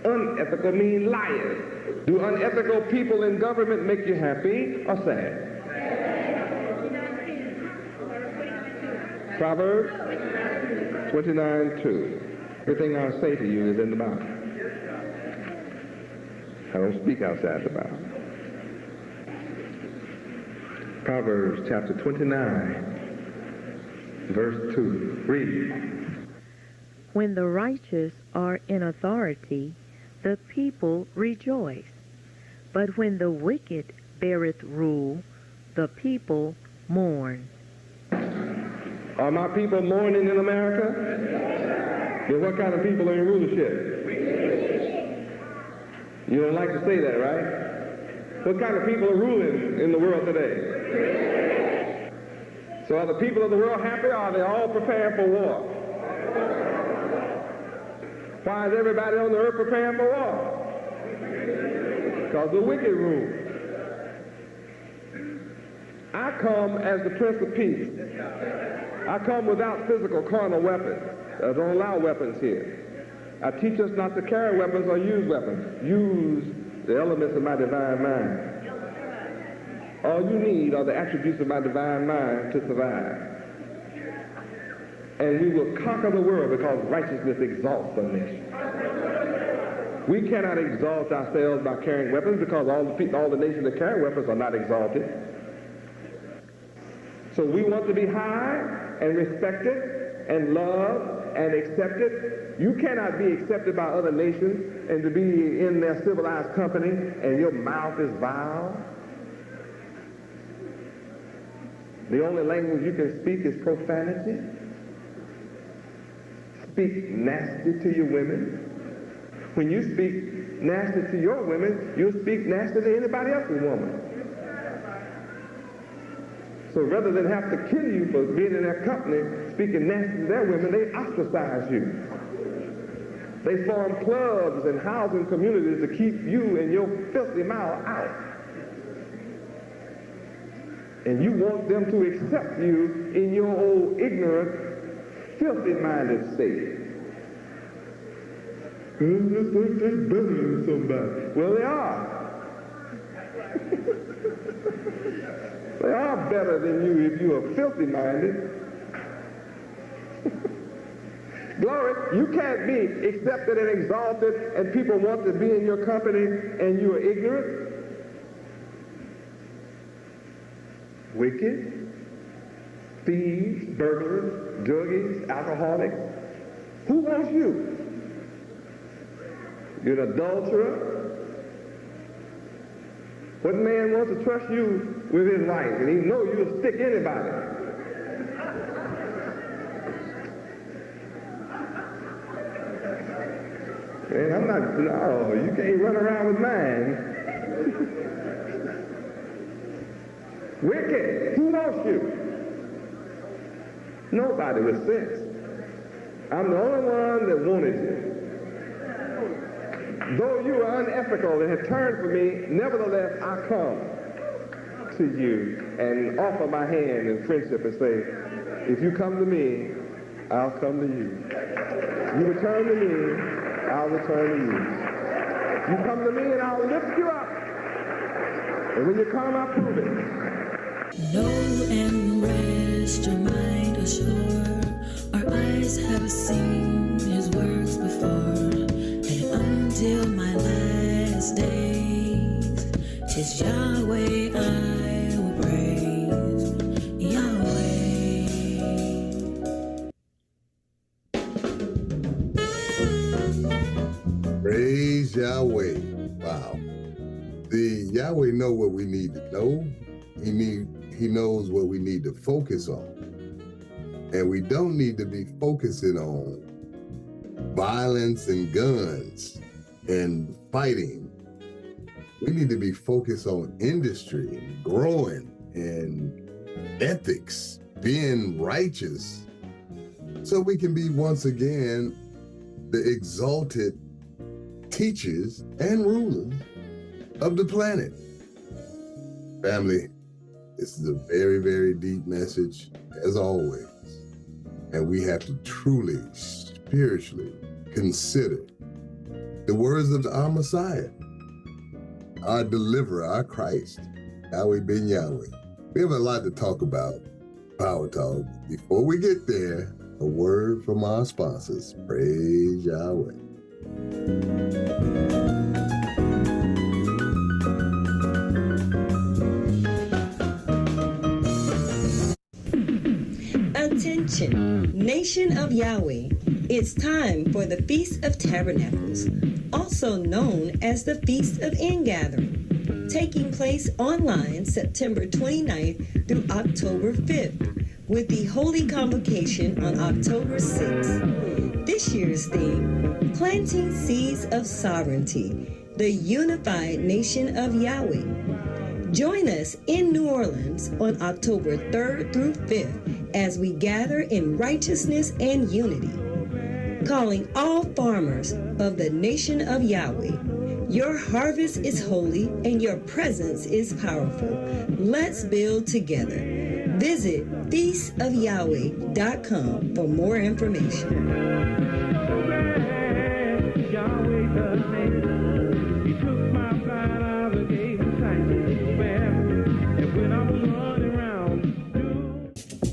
Unethical means lying. Do unethical people in government make you happy or sad? Proverbs 29:2. Everything I say to you is in the Bible. I don't speak outside the Bible. Proverbs chapter 29, verse 2. Read. When the righteous are in authority, the people rejoice. But when the wicked beareth rule, the people mourn. Are my people mourning in America? Then what kind of people are in rulership? You don't like to say that, right? What kind of people are ruling in the world today? So are the people of the world happy, or are they all preparing for war? Why is everybody on the earth preparing for war? Because the wicked rule. I come as the Prince of Peace. I come without physical carnal weapons. I don't allow weapons here. I teach us not to carry weapons or use weapons. Use the elements of my divine mind. All you need are the attributes of my divine mind to survive. And we will conquer the world because righteousness exalts a nation. We cannot exalt ourselves by carrying weapons because all the nations that carry weapons are not exalted. So we want to be high and respected and loved and accepted. You cannot be accepted by other nations and to be in their civilized company and your mouth is vile. The only language you can speak is profanity. Speak nasty to your women. When you speak nasty to your women, you'll speak nasty to anybody else's woman. So rather than have to kill you for being in their company, speaking nasty to their women, they ostracize you. They form clubs and housing communities to keep you and your filthy mouth out. And you want them to accept you in your old ignorant, filthy-minded state. They're better than somebody. Well, they are. They are better than you if you are filthy-minded. Glory, you can't be accepted and exalted and people want to be in your company and you are ignorant. Wicked, thieves, burglars, druggies, alcoholics. Who wants you? You're an adulterer. What man wants to trust you with his life? And he knows you'll stick anybody. Man, I'm not, no, you can't run around with mine. Wicked, who wants you? Nobody with sense. I'm the only one that wanted you. Though you are unethical and have turned from me, nevertheless I come to you and offer my hand in friendship and say, if you come to me, I'll come to you. You return to me, I'll return to you. You come to me and I'll lift you up. And when you come, I'll prove it. Know and rest your mind assured. Our eyes have seen his works before. And until my last days, 'tis Yahweh I will praise. Yahweh. Praise Yahweh. Wow. The Yahweh know what we need to know. He knows what we need to focus on. And we don't need to be focusing on violence and guns and fighting. We need to be focused on industry and growing and ethics, being righteous, so we can be once again the exalted teachers and rulers of the planet. Family, this is a very, very deep message, as always. And we have to truly, spiritually consider the words of our Messiah, our deliverer, our Christ, Yahweh ben Yahweh. We have a lot to talk about, Power Talk. Before we get there, a word from our sponsors. Praise Yahweh. Attention, nation of Yahweh. It's time for the Feast of Tabernacles, also known as the Feast of Ingathering, taking place online September 29th through October 5th, with the Holy Convocation on October 6th. This year's theme, Planting Seeds of Sovereignty, the unified nation of Yahweh. Join us in New Orleans on October 3rd through 5th as we gather in righteousness and unity. Calling all farmers of the nation of Yahweh, your harvest is holy and your presence is powerful. Let's build together. Visit feastofyahweh.com for more information.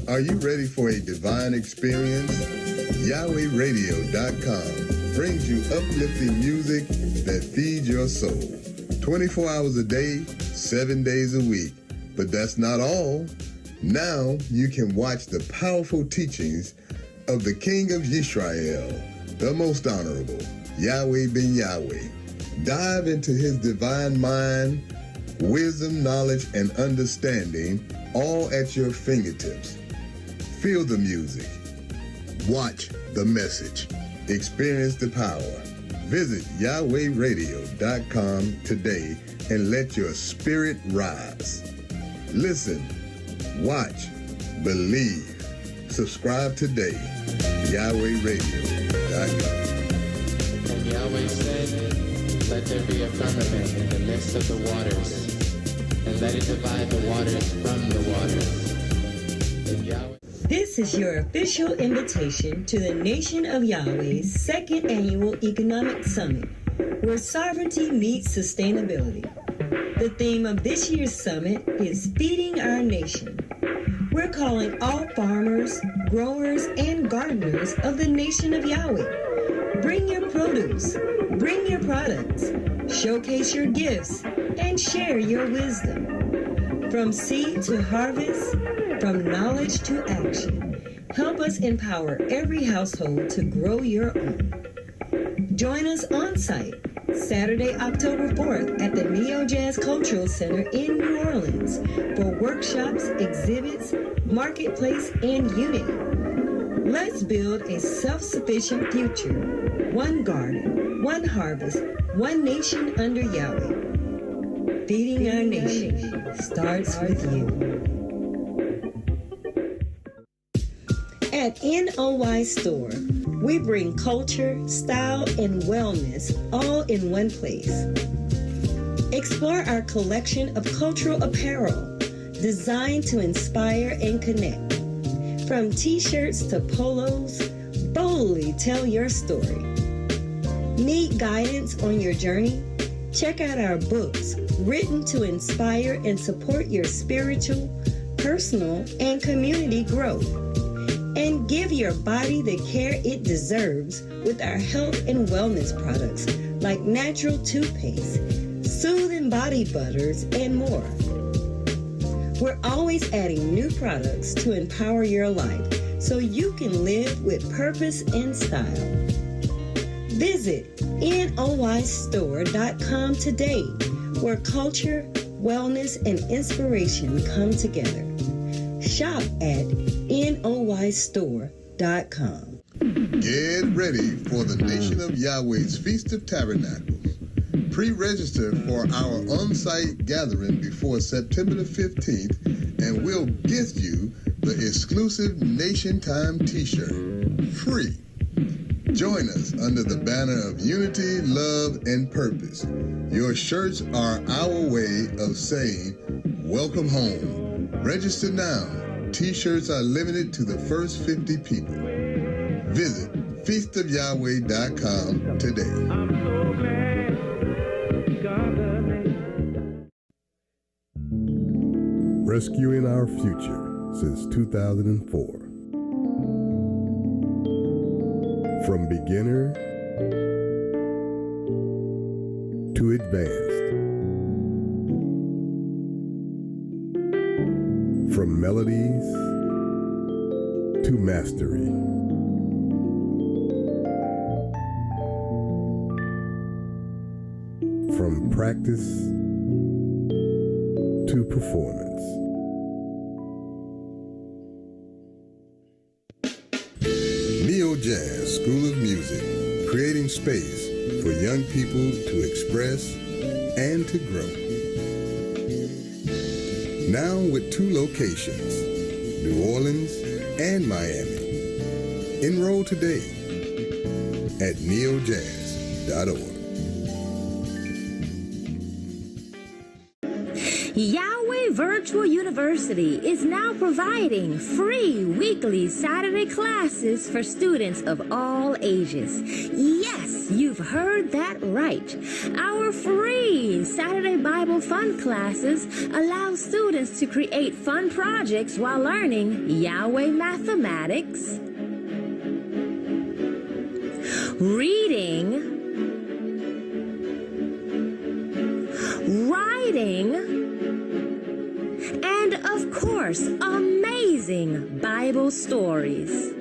Are you ready for a divine experience? YahwehRadio.com brings you uplifting music that feeds your soul. 24 hours a day, 7 days a week. But that's not all. Now you can watch the powerful teachings of the King of Yisrael, the most honorable, Yahweh ben Yahweh. Dive into his divine mind, wisdom, knowledge, and understanding, all at your fingertips. Feel the music. Watch the message. Experience the power. Visit YahwehRadio.com today and let your spirit rise. Listen, watch, believe. Subscribe today. YahwehRadio.com. And Yahweh said, let there be a firmament in the midst of the waters, and let it divide the waters from the waters. And Yahweh... This is your official invitation to the Nation of Yahweh's second annual economic summit, where sovereignty meets sustainability. The theme of this year's summit is Feeding Our Nation. We're calling all farmers, growers, and gardeners of the Nation of Yahweh. Bring your produce, bring your products, showcase your gifts, and share your wisdom. From seed to harvest, from knowledge to action, help us empower every household to grow your own. Join us on site Saturday, October 4th at the Neo Jazz Cultural Center in New Orleans for workshops, exhibits, marketplace, and unity. Let's build a self-sufficient future. One garden, one harvest, one nation under Yahweh. Feeding our nation starts with you. At NOY Store, we bring culture, style, and wellness all in one place. Explore our collection of cultural apparel designed to inspire and connect. From t-shirts to polos, boldly tell your story. Need guidance on your journey? Check out our books written to inspire and support your spiritual, personal, and community growth. And give your body the care it deserves with our health and wellness products like natural toothpaste, soothing body butters, and more. We're always adding new products to empower your life so you can live with purpose and style. Visit NOYstore.com today, where culture, wellness, and inspiration come together. Shop at noystore.com. Get ready for the Nation of Yahweh's Feast of Tabernacles. Pre-register for our on-site gathering before September the 15th, and we'll gift you the exclusive Nation Time t-shirt, free. Join us under the banner of unity, love, and purpose. Your shirts are our way of saying, welcome home. Register now. T-shirts are limited to the first 50 people. Visit feastofyahweh.com today. I'm so glad God loved me. Rescuing our future since 2004. From beginner to advanced. From melodies to mastery. From practice to performance. Neo Jazz School of Music, creating space for young people to express and to grow. Now with 2 locations, New Orleans and Miami. Enroll today at neojazz.org. Yahweh Virtual University is now providing free weekly Saturday classes for students of all ages. Yes, you've heard that right. Our free Saturday Bible Fun classes allow students to create fun projects while learning Yahweh mathematics, reading, writing, and of course, amazing Bible stories.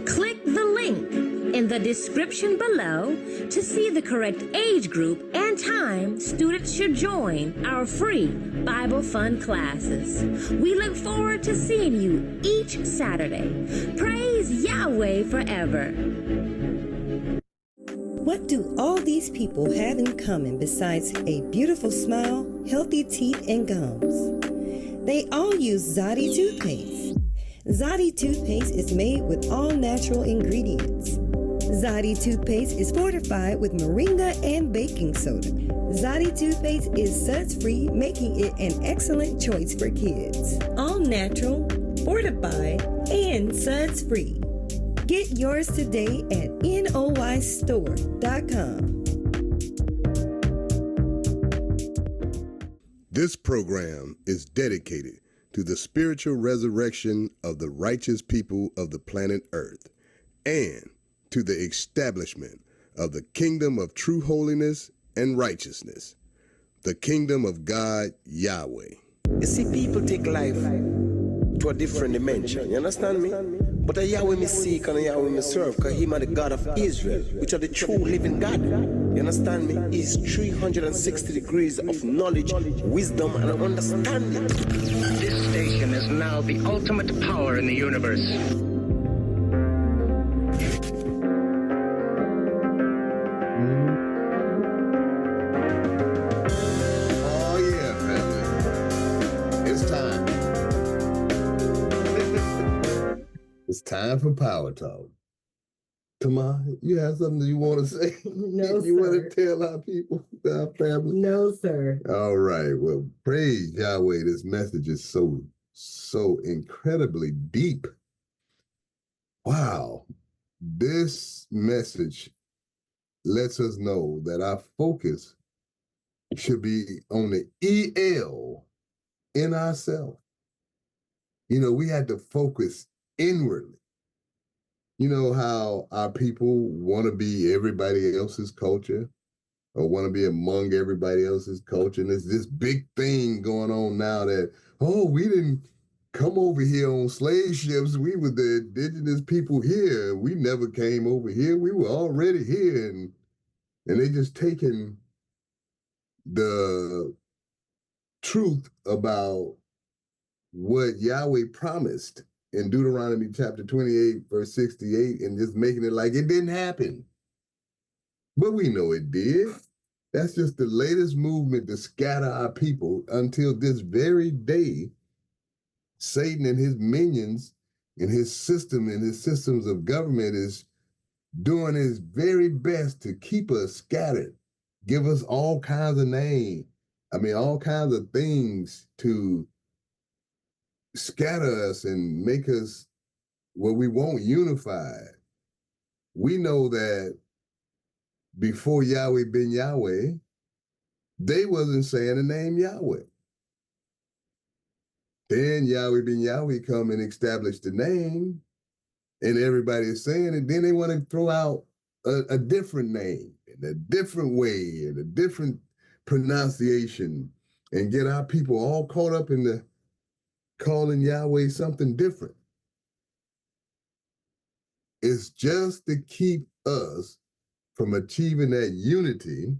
Click the link in the description below to see the correct age group and time students should join our free Bible Fun classes. We look forward to seeing you each Saturday. Praise Yahweh forever. What do all these people have in common besides a beautiful smile, healthy teeth, and gums? They all use Zadi toothpaste. Zadi toothpaste is made with all natural ingredients. Zadi toothpaste is fortified with moringa and baking soda. Zadi toothpaste is suds-free, making it an excellent choice for kids. All natural, fortified, and suds-free. Get yours today at noystore.com. This program is dedicated to the spiritual resurrection of the righteous people of the planet Earth and to the establishment of the kingdom of true holiness and righteousness, the kingdom of God Yahweh. You see, people take life to a different dimension. You understand me? But a Yahweh me seek and a Yahweh me serve, because Him are the God of Israel, which are the true living God. You understand me? He's 360 degrees of knowledge, wisdom, and understanding. This station is now the ultimate power in the universe. Oh yeah, family. It's time. It's time for Power Talk. Tama, you have something you want to say? No, you want sir. to tell our people, our family? No, sir. All right. Well, praise Yahweh. This message is so incredibly deep. Wow. This message lets us know that our focus should be on the EL in ourselves. You know, we had to focus inwardly. You know how our people want to be everybody else's culture or want to be among everybody else's culture. And there's this big thing going on now that, oh, we didn't come over here on slave ships. We were the indigenous people here. We never came over here. We were already here. And they just taking the truth about what Yahweh promised in Deuteronomy chapter 28, verse 68, and just making it like it didn't happen. But we know it did. That's just the latest movement to scatter our people until this very day. Satan and his minions and his system and his systems of government is doing his very best to keep us scattered, give us all kinds of names. I mean, all kinds of things to scatter us and make us what we won't unified. We know that before Yahweh been Yahweh, they wasn't saying the name Yahweh. Then Yahweh been Yahweh come and establish the name, and everybody is saying it. Then they want to throw out a different name in a different way and a different pronunciation and get our people all caught up in the calling Yahweh something different. It's just to keep us from achieving that unity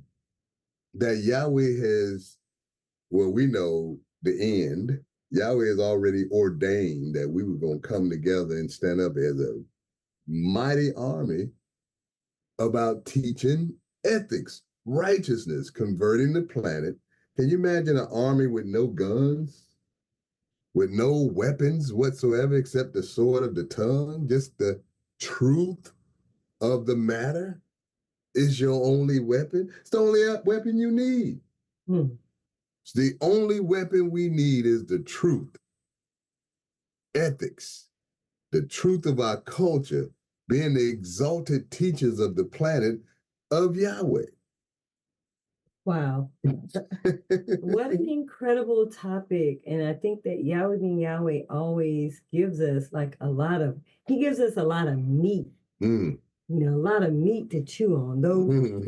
that Yahweh has, well, we know the end. Yahweh has already ordained that we were going to come together and stand up as a mighty army about teaching ethics, righteousness, converting the planet. Can you imagine an army with no guns, with no weapons whatsoever except the sword of the tongue? Just the truth of the matter is your only weapon. It's the only weapon you need. It's the only weapon we need is the truth, ethics, the truth of our culture, being the exalted teachers of the planet of Yahweh. Wow. What an incredible topic. And I think that Yahweh being Yahweh always gives us he gives us a lot of meat. A lot of meat to chew on, though. And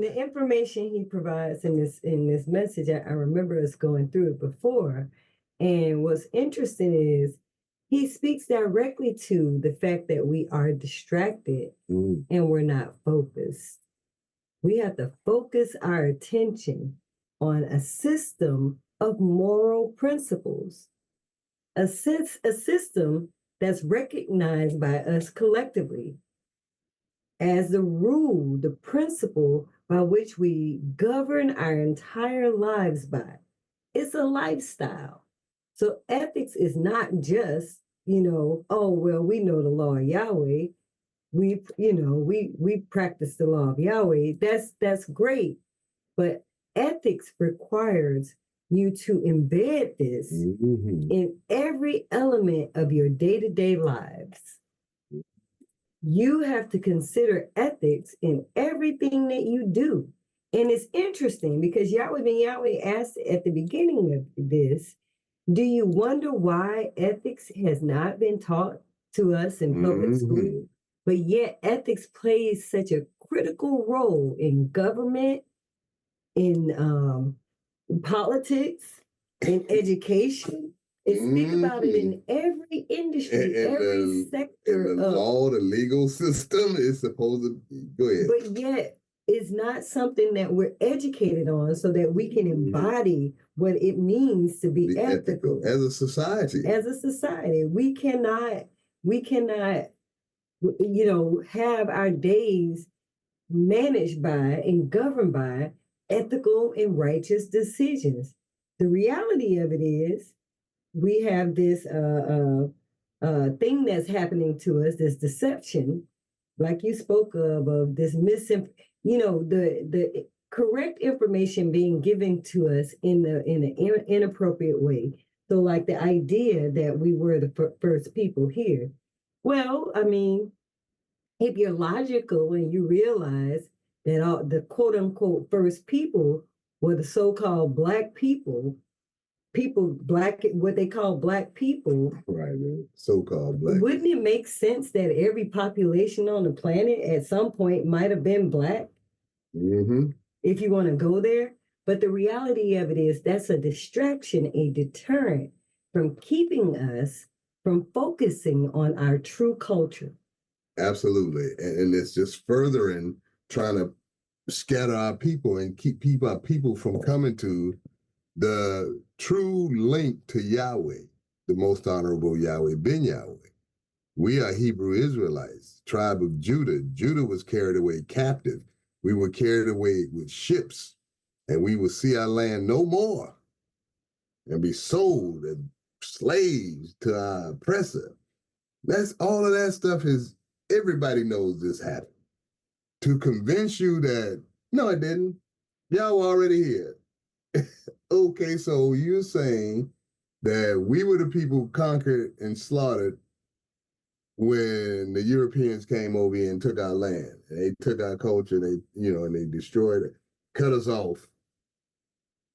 the information he provides in this message, I remember us going through it before. And what's interesting is he speaks directly to the fact that we are distracted and we're not focused. We have to focus our attention on a system of moral principles, a system that's recognized by us collectively as the rule, the principle by which we govern our entire lives by. It's a lifestyle. So ethics is not just, oh, well, we know the law of Yahweh. We practice the law of Yahweh. That's great. But ethics requires you to embed this in every element of your day-to-day lives. You have to consider ethics in everything that you do. And it's interesting because Yahweh ben Yahweh asked at the beginning of this, do you wonder why ethics has not been taught to us in public school? But yet ethics plays such a critical role in government, in politics, in education. Think about it in every industry, every sector. And the law, the legal system is supposed to go ahead. But yet it's not something that we're educated on so that we can embody what it means to be ethical. As a society. As a society. We cannot have our days managed by and governed by ethical and righteous decisions. The reality of it is we have this thing that's happening to us, this deception, like you spoke of this the correct information being given to us in an inappropriate way. So like the idea that we were the first people here. Well, I mean, if you're logical and you realize that all the quote unquote first people were the so-called black people, what they call black people. Right, man. So-called black. Wouldn't it make sense that every population on the planet at some point might have been black? If you want to go there. But the reality of it is that's a distraction, a deterrent from keeping us from focusing on our true culture. Absolutely. And it's just furthering trying to scatter our people and keep our people from coming to the true link to Yahweh, the most honorable Yahweh, Ben Yahweh. We are Hebrew Israelites, tribe of Judah. Judah was carried away captive. We were carried away with ships, and we will see our land no more and be sold as slaves to our oppressor. That's all of that stuff is, everybody knows this happened. To convince you that, no, it didn't. Y'all were already here. Okay, so you're saying that we were the people conquered and slaughtered when the Europeans came over here and took our land. They took our culture, and they destroyed it, cut us off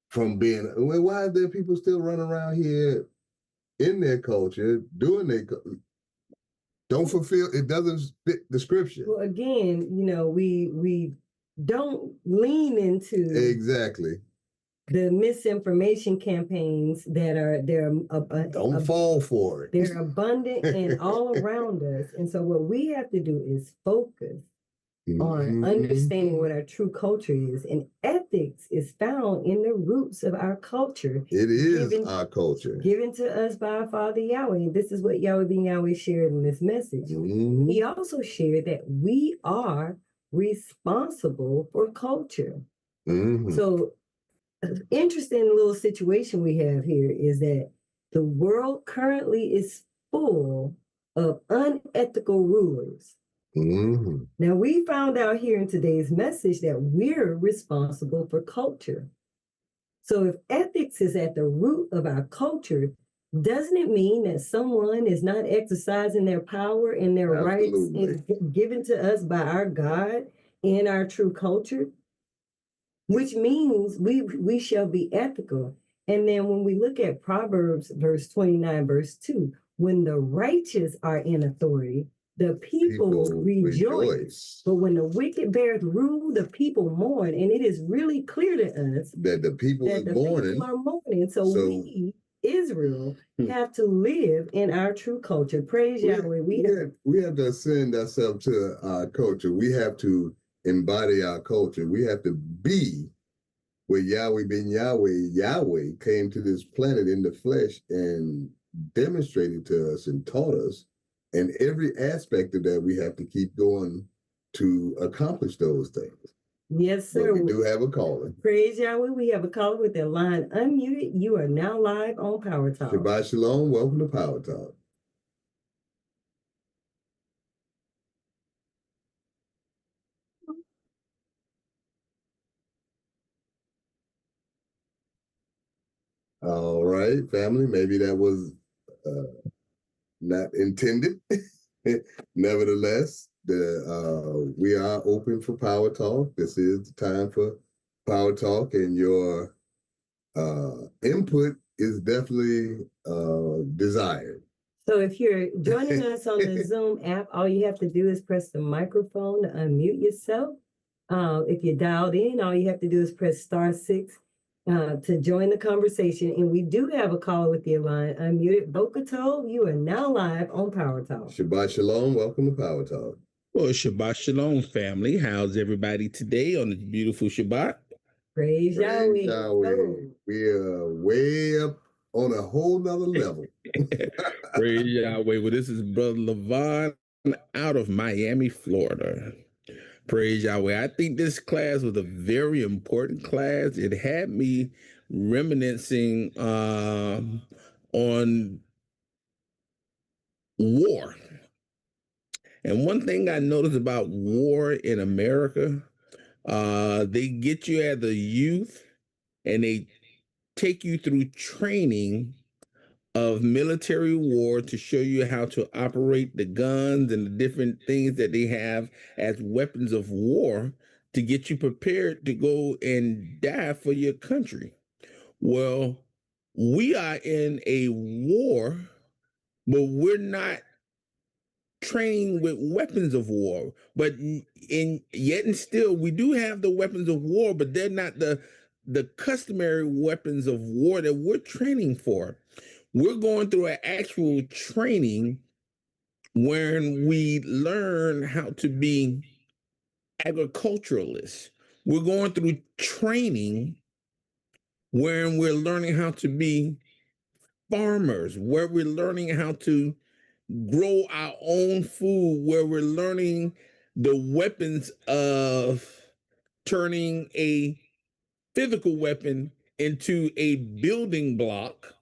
from being. Well, why are there people still running around here in their culture, doing their, don't fulfill, it doesn't fit the scripture. Well, again, we don't lean into Exactly. the misinformation campaigns that are there. Don't fall for it. They're abundant and all around us. And so what we have to do is focus on understanding what our true culture is. And ethics is found in the roots of our culture. It is our culture. Given to us by our Father Yahweh. And this is what Yahweh Ben Yahweh shared in this message. He also shared that we are responsible for culture. So interesting little situation we have here is that the world currently is full of unethical rulers. Now, we found out here in today's message that we're responsible for culture. So if ethics is at the root of our culture, doesn't it mean that someone is not exercising their power and their rights given to us by our God in our true culture? Which means we shall be ethical. And then when we look at Proverbs verse 29, verse 2, when the righteous are in authority, the people rejoice. But when the wicked beareth rule, the people mourn. And it is really clear to us that the people are mourning. So we, Israel, have to live in our true culture. Praise Yahweh. We have to ascend ourselves to our culture. We have to embody our culture. We have to be where Yahweh Ben Yahweh came to this planet in the flesh and demonstrated to us and taught us. And every aspect of that, we have to keep going to accomplish those things. Yes, sir. But we do have a caller. Praise Yahweh. We have a caller with their line unmuted. You are now live on Power Talk. Shabbat Shalom. Welcome to Power Talk. All right, family. Maybe that was not intended. Nevertheless, we are open for Power Talk. This is the time for Power Talk, and your input is definitely desired. So if you're joining us on the Zoom app, all you have to do is press the microphone to unmute yourself. If you dialed in, all you have to do is press *6 to join the conversation. And we do have a caller with your line unmuted. Bokato, you are now live on Power Talk. Shabbat Shalom. Welcome to Power Talk. Well, Shabbat Shalom, family. How's everybody today on this beautiful Shabbat? Praise Yahweh. We are way up on a whole nother level. Praise Yahweh. Well, this is Brother Levon out of Miami, Florida. Praise Yahweh. I think this class was a very important class. It had me reminiscing on war. And one thing I noticed about war in America, they get you as a youth and they take you through training of military war to show you how to operate the guns and the different things that they have as weapons of war to get you prepared to go and die for your country. Well, we are in a war, but we're not training with weapons of war. But yet and still, we do have the weapons of war, but they're not the customary weapons of war that we're training for. We're going through an actual training wherein we learn how to be agriculturalists. We're going through training wherein we're learning how to be farmers, where we're learning how to grow our own food, where we're learning the weapons of turning a physical weapon into a building block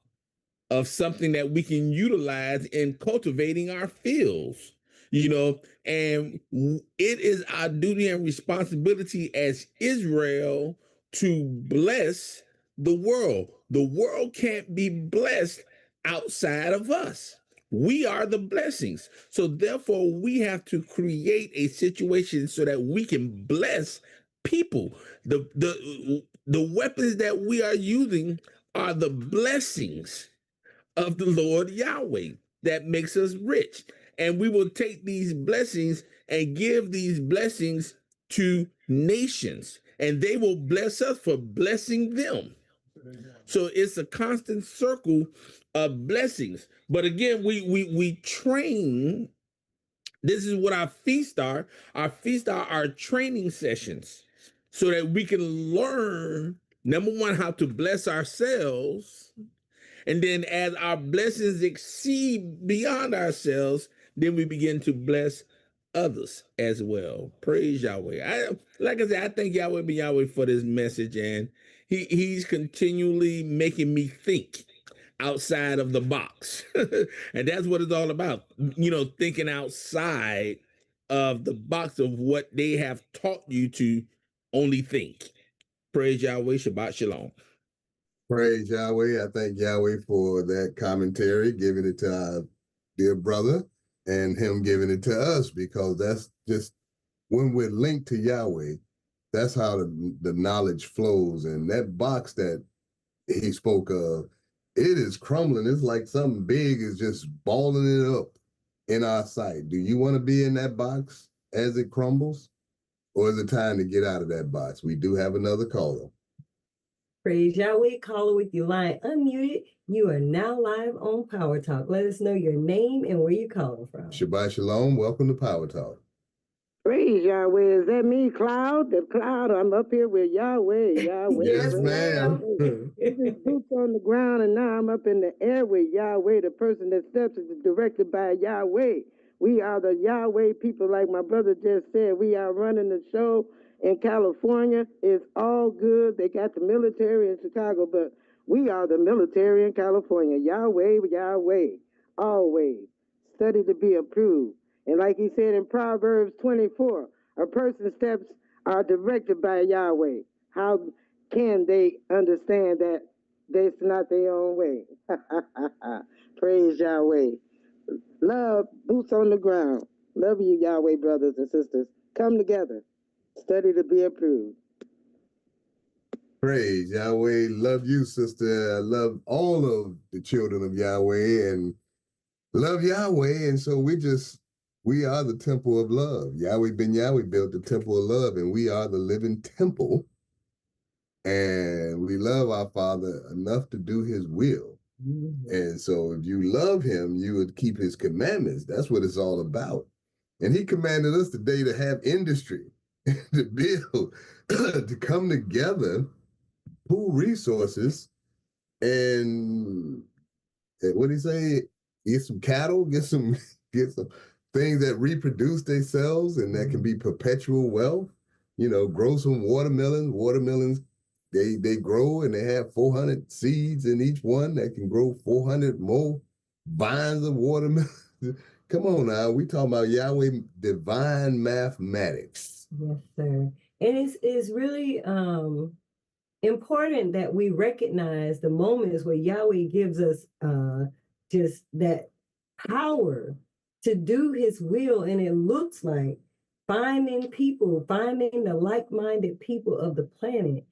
of something that we can utilize in cultivating our fields, and it is our duty and responsibility as Israel to bless the world. The world can't be blessed outside of us. We are the blessings. So therefore, we have to create a situation so that we can bless people. The weapons that we are using are the blessings of the Lord Yahweh that makes us rich. And we will take these blessings and give these blessings to nations, and they will bless us for blessing them. So it's a constant circle of blessings. But again, we train. This is what our feasts are. Our feasts are our training sessions so that we can learn, number one, how to bless ourselves. And then as our blessings exceed beyond ourselves, then we begin to bless others as well. Praise Yahweh. Like I said, I thank Yahweh be Yahweh for this message. And he's continually making me think outside of the box. And that's what it's all about. Thinking outside of the box of what they have taught you to only think. Praise Yahweh. Shabbat Shalom. Praise Yahweh. I thank Yahweh for that commentary, giving it to our dear brother and him giving it to us, because that's just when we're linked to Yahweh, that's how the knowledge flows. And that box that he spoke of, it is crumbling. It's like something big is just balling it up in our sight. Do you want to be in that box as it crumbles? Or is it time to get out of that box? We do have another caller. Praise Yahweh. Caller with your line unmuted. You are now live on Power Talk. Let us know your name and where you're calling from. Shabbat Shalom. Welcome to Power Talk. Praise Yahweh. Is that me, Cloud? The Cloud, I'm up here with Yahweh. Yahweh. Yes, ma'am. This is boots on the ground, and now I'm up in the air with Yahweh. The person that steps is directed by Yahweh. We are the Yahweh people, like my brother just said. We are running the show in California. It's all good. They got the military in Chicago, but we are the military in California. Yahweh, Yahweh, always. Study to be approved. And like he said in Proverbs 24, a person's steps are directed by Yahweh. How can they understand that it's not their own way? Praise Yahweh. Love, boots on the ground. Love you, Yahweh brothers and sisters. Come together. Study to be approved. Praise Yahweh. Love you, sister. I love all of the children of Yahweh and love Yahweh. And so we are the temple of love. Yahweh ben Yahweh built the temple of love, and we are the living temple. And we love our Father enough to do his will. Mm-hmm. And so if you love him, you would keep his commandments. That's what it's all about. And he commanded us today to have industry, to build, to come together, pool resources, and what did he say? Get some cattle, get some things that reproduce themselves and that can be perpetual wealth. Grow some watermelons. Watermelons, they grow and they have 400 seeds in each one that can grow 400 more vines of watermelon. Come on now, we talking about Yahweh divine mathematics. Yes, sir. And it's really important that we recognize the moments where Yahweh gives us just that power to do his will. And it looks like finding the like-minded people of the planet,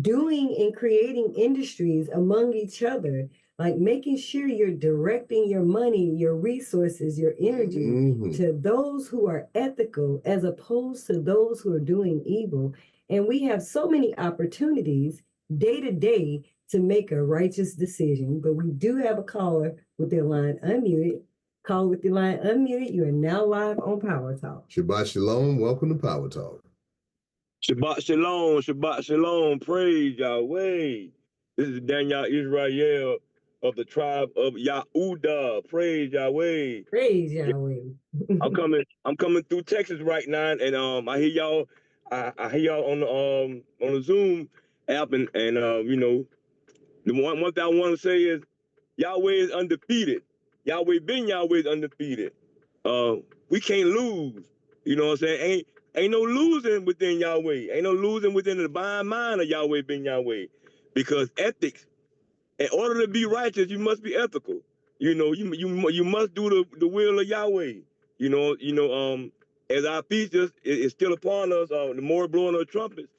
doing and creating industries among each other, like making sure you're directing your money, your resources, your energy to those who are ethical as opposed to those who are doing evil. And we have so many opportunities day to day to make a righteous decision. But we do have a caller with their line unmuted. Call with your line unmuted. You are now live on Power Talk. Shabbat Shalom. Welcome to Power Talk. Shabbat Shalom. Shabbat Shalom. Praise Yahweh. This is Daniel Israel of the tribe of Yahudah. Praise Yahweh. Praise Yahweh. I'm coming through Texas right now, and I hear y'all. I hear y'all on the Zoom app, and you know, the one thing I want to say is Yahweh is undefeated. Yahweh Ben Yahweh is undefeated. We can't lose. You know what I'm saying? Ain't no losing within Yahweh. Ain't no losing within the divine mind of Yahweh Ben Yahweh, because ethics. In order to be righteous, you must be ethical. You know, you must do the will of Yahweh. As our feast is still upon us, the more blowing of trumpets.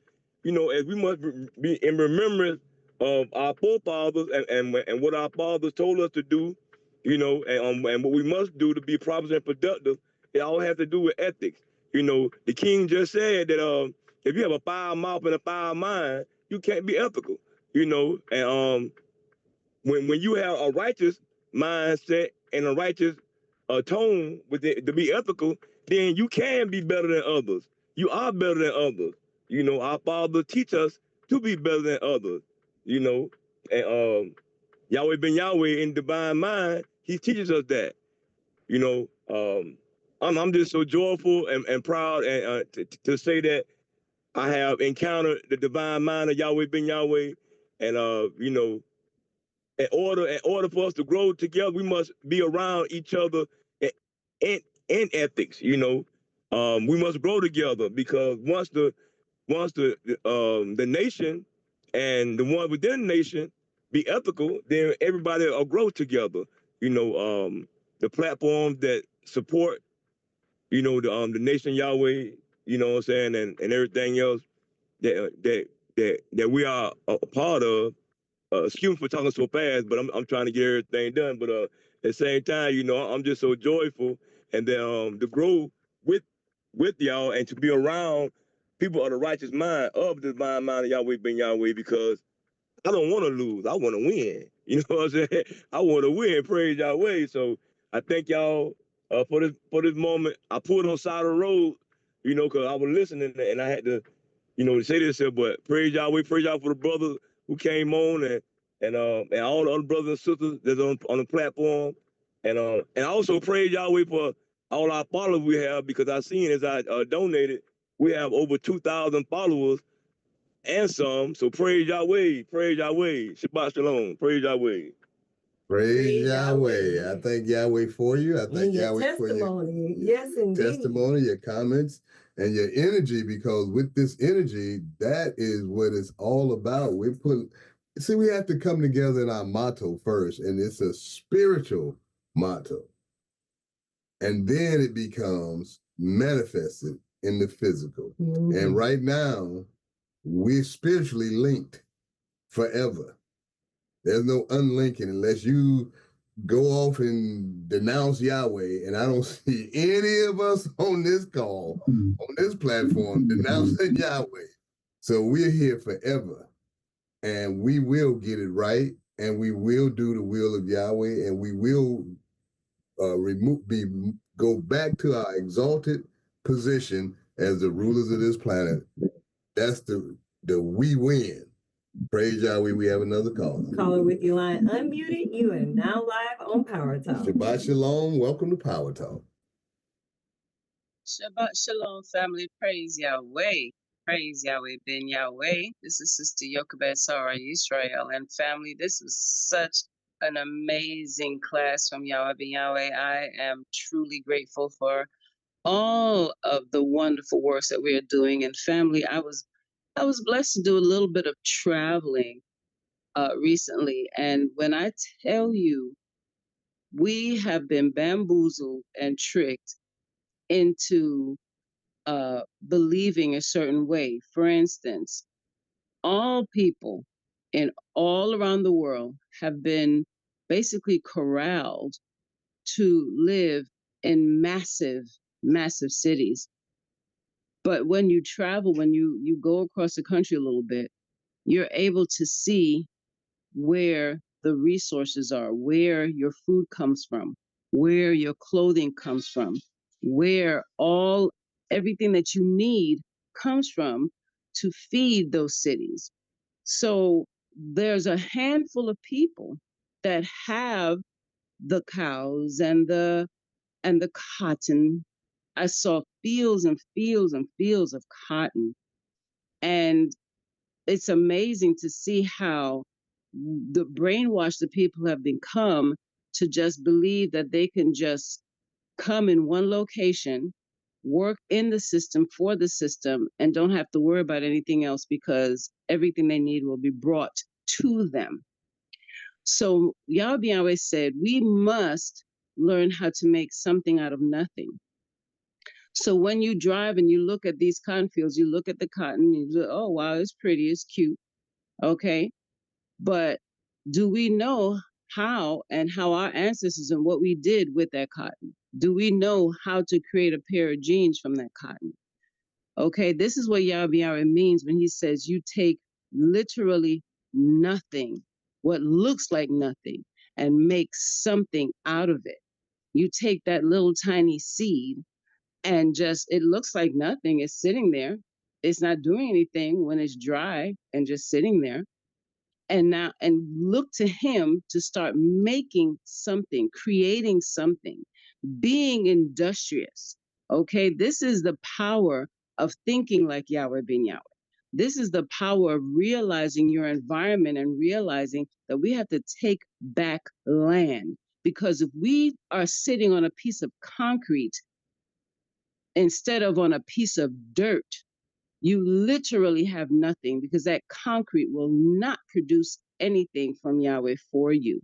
You know, as we must be in remembrance of our forefathers and what our fathers told us to do. You know, and what we must do to be prosperous and productive. It all has to do with ethics. You know, the king just said that if you have a foul mouth and a foul mind, you can't be ethical. You know, and when you have a righteous mindset and a righteous tone with it to be ethical, then you can be better than others. You are better than others. You know, our Father teach us to be better than others. You know, and Yahweh Ben Yahweh in divine mind, he teaches us that. You know, I'm just so joyful and proud and to say that I have encountered the divine mind of Yahweh Ben Yahweh, and you know, in order for us to grow together, we must be around each other in ethics. You know, we must grow together, because once the nation and the one within the nation be ethical, then everybody will grow together. You know, the platforms that support, you know, the nation Yahweh, you know what I'm saying, and everything else that we are a part of. Excuse me for talking so fast, but I'm trying to get everything done. But at the same time, you know, I'm just so joyful, and then to grow with y'all and to be around people of the righteous mind, of the divine mind of Yahweh Ben Yahweh, because I don't want to lose. I want to win. You know what I'm saying? I want to win. Praise Yahweh. So I thank y'all for this moment. I pulled on the side of the road, you know, because I was listening and I had to, you know, to say this here. But praise Yahweh. Praise Yahweh for the brothers who came on, and all the other brothers and sisters that's on the platform, and also praise Yahweh for all our followers we have, because I seen as I donated, we have over 2,000 followers and some. So praise Yahweh, praise Yahweh, Shabbat Shalom, praise Yahweh. Praise Yahweh. I thank Yahweh for you. I thank Yahweh for your testimony. Yes, indeed. testimony, your comments, and your energy, because with this energy, that is what it's all about. We have to come together in our motto first, and it's a spiritual motto. And then it becomes manifested in the physical. Mm-hmm. And right now, we're spiritually linked forever. There's no unlinking unless you go off and denounce Yahweh. And I don't see any of us on this call, on this platform, denouncing Yahweh. So we're here forever. And we will get it right. And we will do the will of Yahweh. And we will go back to our exalted position as the rulers of this planet. That's the we win. Praise Yahweh, we have another call. Caller with your line unmuted. You are now live on Power Talk. Shabbat Shalom. Welcome to Power Talk. Shabbat Shalom, family. Praise Yahweh. Praise Yahweh Ben Yahweh. This is Sister Yochebed Sarah Israel and family. This is such an amazing class from Yahweh Ben Yahweh. I am truly grateful for all of the wonderful works that we are doing. And family, I was blessed to do a little bit of traveling recently. And when I tell you, we have been bamboozled and tricked into believing a certain way. For instance, all people in all around the world have been basically corralled to live in massive, massive cities. But when you travel, when you go across the country a little bit, you're able to see where the resources are, where your food comes from, where your clothing comes from, where everything that you need comes from to feed those cities. So there's a handful of people that have the cows and the cotton. I saw fields and fields and fields of cotton. And it's amazing to see how the brainwashed the people have become to just believe that they can just come in one location, work in the system for the system, and don't have to worry about anything else because everything they need will be brought to them. So Yahweh said, we must learn how to make something out of nothing. So when you drive and you look at these cotton fields, you look at the cotton, you say, oh, wow, it's pretty, it's cute. Okay. But do we know how and how our ancestors and what we did with that cotton? Do we know how to create a pair of jeans from that cotton? Okay, this is what Yahweh means when he says you take literally nothing, what looks like nothing, and make something out of it. You take that little tiny seed and just, it looks like nothing. It's sitting there. It's not doing anything when it's dry and just sitting there. And now, and look to him to start making something, creating something, being industrious. Okay, this is the power of thinking like Yahweh ben Yahweh. This is the power of realizing your environment and realizing that we have to take back land. Because if we are sitting on a piece of concrete instead of on a piece of dirt, you literally have nothing, because that concrete will not produce anything from Yahweh for you.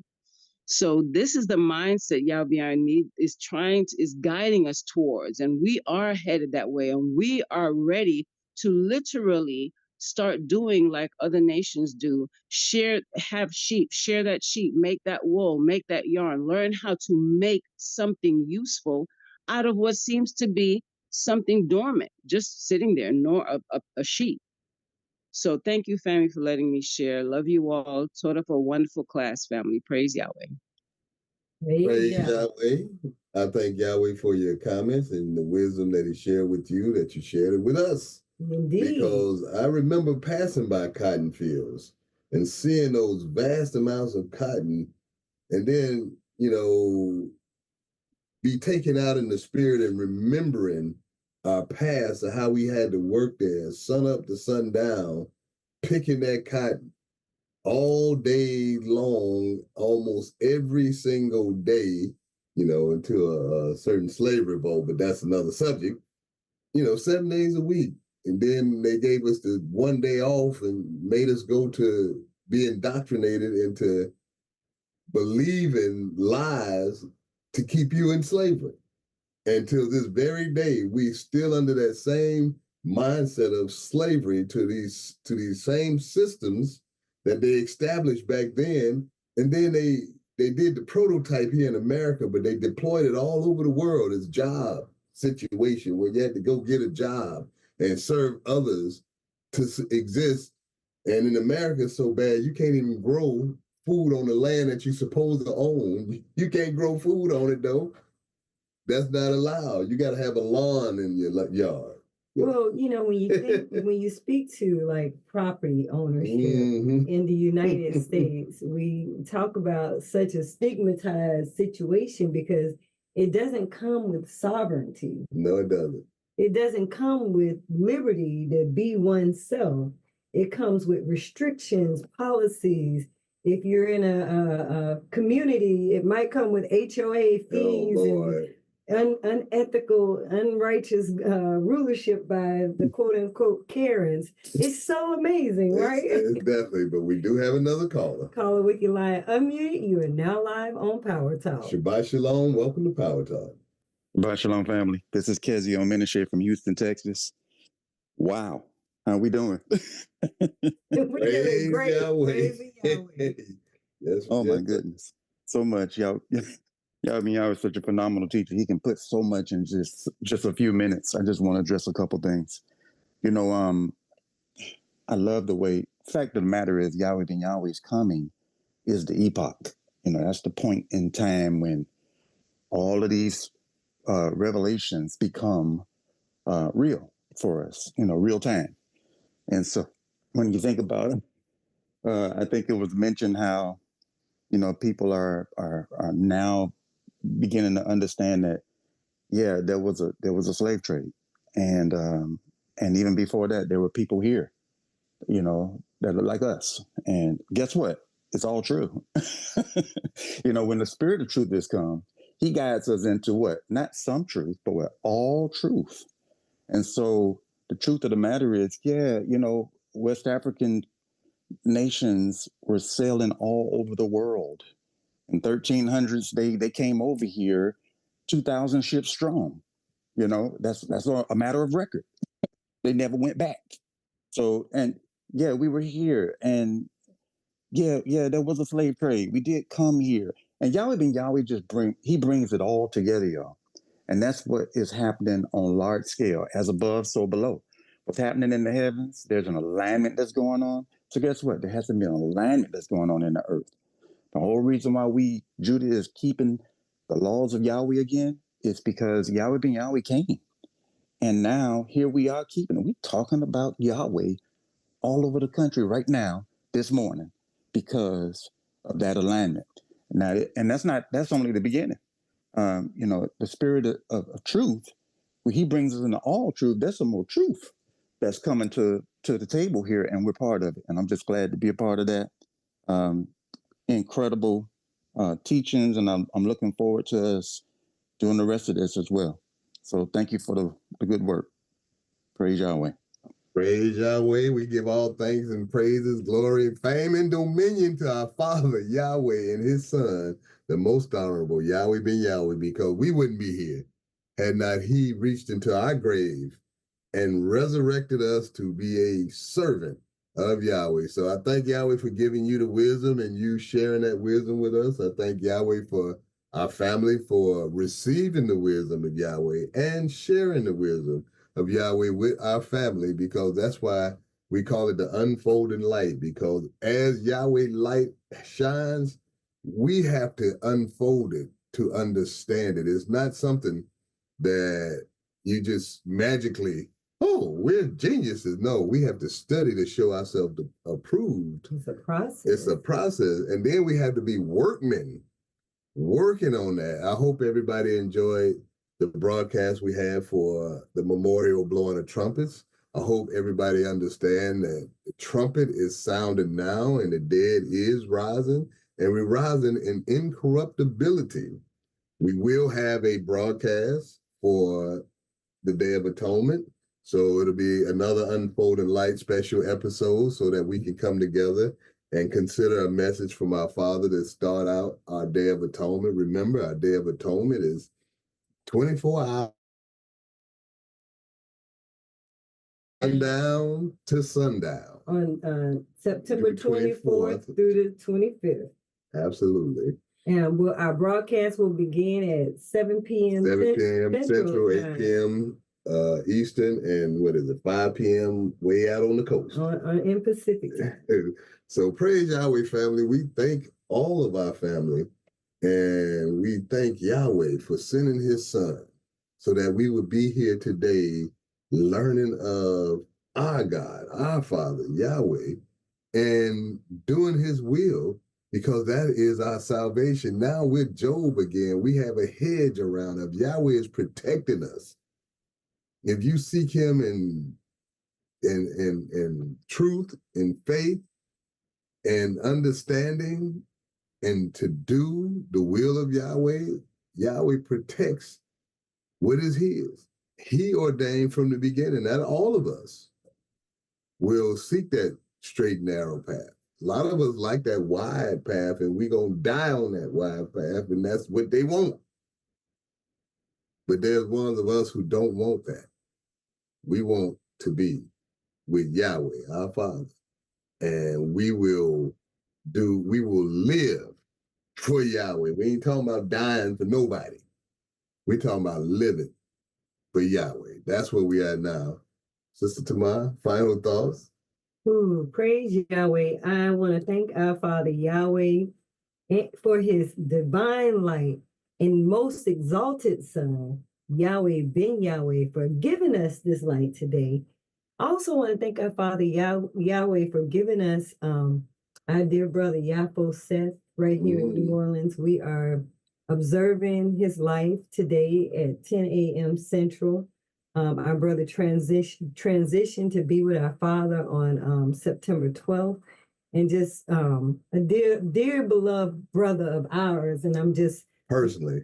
So this is the mindset Yahweh is guiding us towards, and we are headed that way, and we are ready to literally start doing like other nations do. Have sheep, share that sheep, make that wool, make that yarn, learn how to make something useful out of what seems to be something dormant, just sitting there, nor a sheep. So thank you, family, for letting me share. Love you all. Taught up a wonderful class, family. Praise Yahweh. Praise Yahweh. I thank Yahweh for your comments and the wisdom that he shared with you, that you shared it with us. Indeed. Because I remember passing by cotton fields and seeing those vast amounts of cotton, and then, be taken out in the spirit and remembering our past and how we had to work there, sun up to sundown, picking that cotton all day long, almost every single day, until a certain slave revolt, but that's another subject, 7 days a week. And then they gave us the one day off and made us go to be indoctrinated into believing lies to keep you in slavery. Until this very day, we still under that same mindset of slavery to these same systems that they established back then. And then they did the prototype here in America, but they deployed it all over the world as job situation where you had to go get a job and serve others to exist. And in America, it's so bad, you can't even grow food on the land that you're supposed to own. You can't grow food on it, though. That's not allowed. You got to have a lawn in your yard. Well, when you think, when you speak to like property ownership in the United States, we talk about such a stigmatized situation because it doesn't come with sovereignty. No, it doesn't. It doesn't come with liberty to be oneself. It comes with restrictions, policies. If you're in a community, it might come with HOA fees and unethical, unrighteous rulership by the quote unquote Karens. It's so amazing, right? It's definitely, but we do have another caller. Caller Wiki Line unmuted. You are now live on Power Talk. Shabbat Shalom. Welcome to Power Talk. Shabbat Shalom, family. This is Kezio Menishe from Houston, Texas. Wow. How we doing? We're doing great. Praise Yahweh. Yes, oh, my goodness. So much, y'all. Y'all is such a phenomenal teacher. He can put so much in just a few minutes. I just want to address a couple things. I love the way, fact of the matter is Yahweh ben Yahweh's coming is the epoch. That's the point in time when all of these revelations become real for us, real time. And so when you think about it, I think it was mentioned how, you know, people are now beginning to understand that, yeah, there was a slave trade, and even before that, there were people here, you know, that look like us. And guess what? It's all true. You know, when the Spirit of truth is come, He guides us into what? Not some truth, but what? All truth. And so the truth of the matter is, yeah, you know, West African nations were sailing all over the world. In 1300s, they came over here, 2,000 ships strong. You know, that's a matter of record. They never went back. So, and yeah, we were here, and yeah, there was a slave trade. We did come here, and Yahweh ben Yahweh he brings it all together, y'all. And that's what is happening on large scale, as above, so below. What's happening in the heavens, there's an alignment that's going on. So guess what? There has to be an alignment that's going on in the earth. The whole reason why Judah is keeping the laws of Yahweh again is because Yahweh ben Yahweh came. And now here we are keeping it. We're talking about Yahweh all over the country right now, this morning, because of that alignment. Now, and that's only the beginning. You know, the Spirit of truth, when He brings us into all truth, there's some more truth that's coming to the table here, and we're part of it. And I'm just glad to be a part of that. Incredible teachings, and I'm looking forward to us doing the rest of this as well. So thank you for the good work. Praise Yahweh. Praise Yahweh. We give all thanks and praises, glory, fame, and dominion to our Father, Yahweh, and His Son, the most honorable, Yahweh ben Yahweh, because we wouldn't be here had not He reached into our grave and resurrected us to be a servant of Yahweh. So I thank Yahweh for giving you the wisdom and you sharing that wisdom with us. I thank Yahweh for our family for receiving the wisdom of Yahweh and sharing the wisdom of Yahweh with our family, because that's why we call it the unfolding light, because as Yahweh light shines, we have to unfold it to understand it. It's not something that you just magically, oh, we're geniuses. No, we have to study to show ourselves approved. It's a process. It's a process. And then we have to be workmen working on that. I hope everybody enjoyed the broadcast we had for the memorial blowing of trumpets. I hope everybody understand that the trumpet is sounding now and the dead is rising, and we're rising in incorruptibility. We will have a broadcast for the Day of Atonement. So it'll be another Unfolding Light special episode so that we can come together and consider a message from our Father to start out our Day of Atonement. Remember, our Day of Atonement is 24 hours, sundown to sundown. On September 24th through the 25th. Absolutely. And our broadcast will begin at 7 p.m. 7 p.m. Central, 8 p.m. Eastern, and what is it, 5 p.m. way out on the coast. In Pacific time. So praise Yahweh, family. We thank all of our family, and we thank Yahweh for sending His Son so that we would be here today learning of our God, our Father, Yahweh, and doing His will, because that is our salvation. Now with Job again, we have a hedge around us. Yahweh is protecting us. If you seek Him in truth, in faith, and understanding, and to do the will of Yahweh, Yahweh protects what is His. He ordained from the beginning that all of us will seek that straight and narrow path. A lot of us like that wide path, and we're going to die on that wide path, and that's what they want. But there's ones of us who don't want that. We want to be with Yahweh, our Father, and we will live for Yahweh. We ain't talking about dying for nobody. We're talking about living for Yahweh. That's where we are now. Sister Tamar, final thoughts? Ooh, praise Yahweh. I want to thank our Father Yahweh for His divine light and most exalted Son, Yahweh ben Yahweh, for giving us this light today. I also want to thank our Father Yahweh for giving us our dear brother Yapo Seth, right here in New Orleans. We are observing his life today at 10 a.m. Central. Our brother transitioned to be with our Father on September 12th. And just a dear beloved brother of ours. And I'm just personally,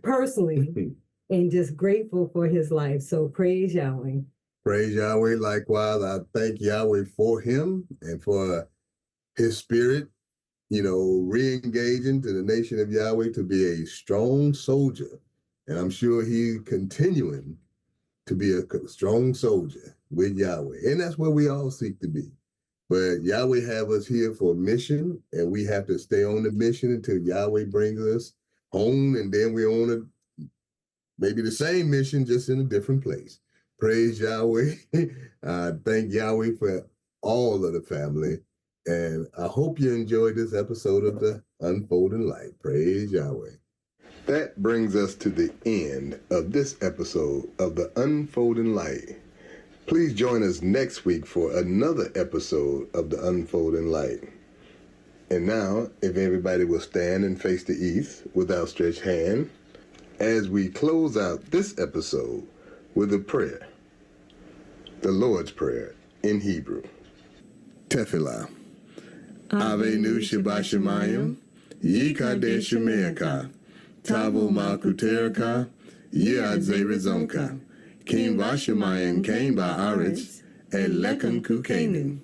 and just grateful for his life. So praise Yahweh. Praise Yahweh. Likewise, I thank Yahweh for him and for his spirit, re-engaging to the nation of Yahweh to be a strong soldier. And I'm sure he's continuing to be a strong soldier with Yahweh. And that's where we all seek to be. But Yahweh have us here for a mission, and we have to stay on the mission until Yahweh brings us home, and then we're on maybe the same mission, just in a different place. Praise Yahweh. Thank Yahweh for all of the family. And I hope you enjoyed this episode of The Unfolding Light. Praise Yahweh. That brings us to the end of this episode of The Unfolding Light. Please join us next week for another episode of The Unfolding Light. And now, if everybody will stand and face the east with outstretched hand, as we close out this episode with a prayer, the Lord's Prayer in Hebrew. Tefillah. Avenu Shabbat Shemayim, Yikadesh Shemeaka, Tavo Malkuteraka, Yad Zerizonka. Kim Vashamayim came by Aretz, Elekan Kukenu,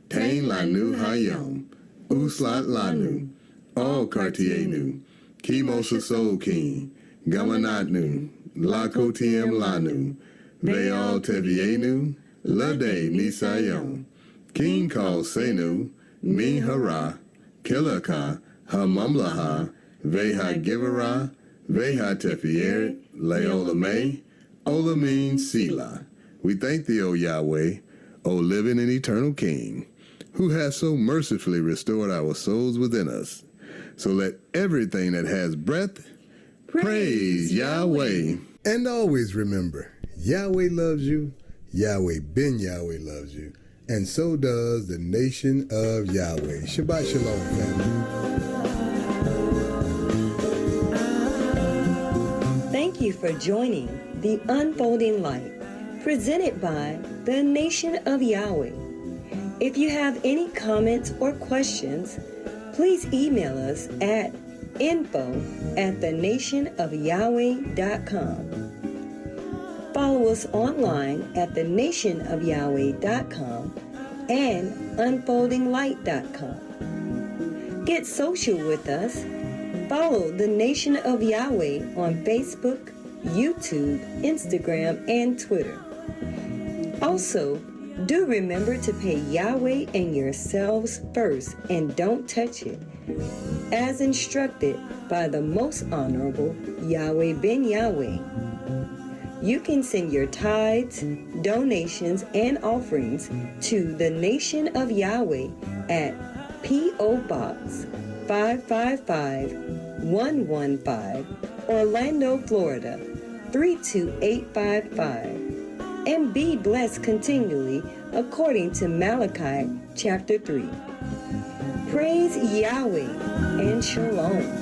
Tain Lanu Hayom, Uslat Lanu, All Kartienu, Kimosa King, Gamanatnu, Lakotiem Lanu, Veal Tevienu, Lade Nisayom, King Kal Senu, Min Hara, Kilaka, Hamamlaha, Veha Givera, Veha Tefieret, Leolameh, Olamin Selah. We thank thee, O Yahweh, O living and eternal King, who has so mercifully restored our souls within us. So let everything that has breath praise Yahweh. And always remember, Yahweh loves you, Yahweh Ben Yahweh loves you, and so does the nation of Yahweh. Shabbat Shalom, family. Thank you for joining The Unfolding Light, presented by the Nation of Yahweh. If you have any comments or questions, please email us at info@thenationofyahweh.com. Follow us online at thenationofyahweh.com and unfoldinglight.com. Get social with us. Follow the Nation of Yahweh on Facebook, YouTube, Instagram, and Twitter. Also, do remember to pay Yahweh and yourselves first and don't touch it, as instructed by the Most Honorable Yahweh Ben Yahweh. You can send your tithes, donations, and offerings to the Nation of Yahweh at P.O. Box 555-115, Orlando, Florida 32855. And be blessed continually according to Malachi chapter 3. Praise Yahweh and Shalom.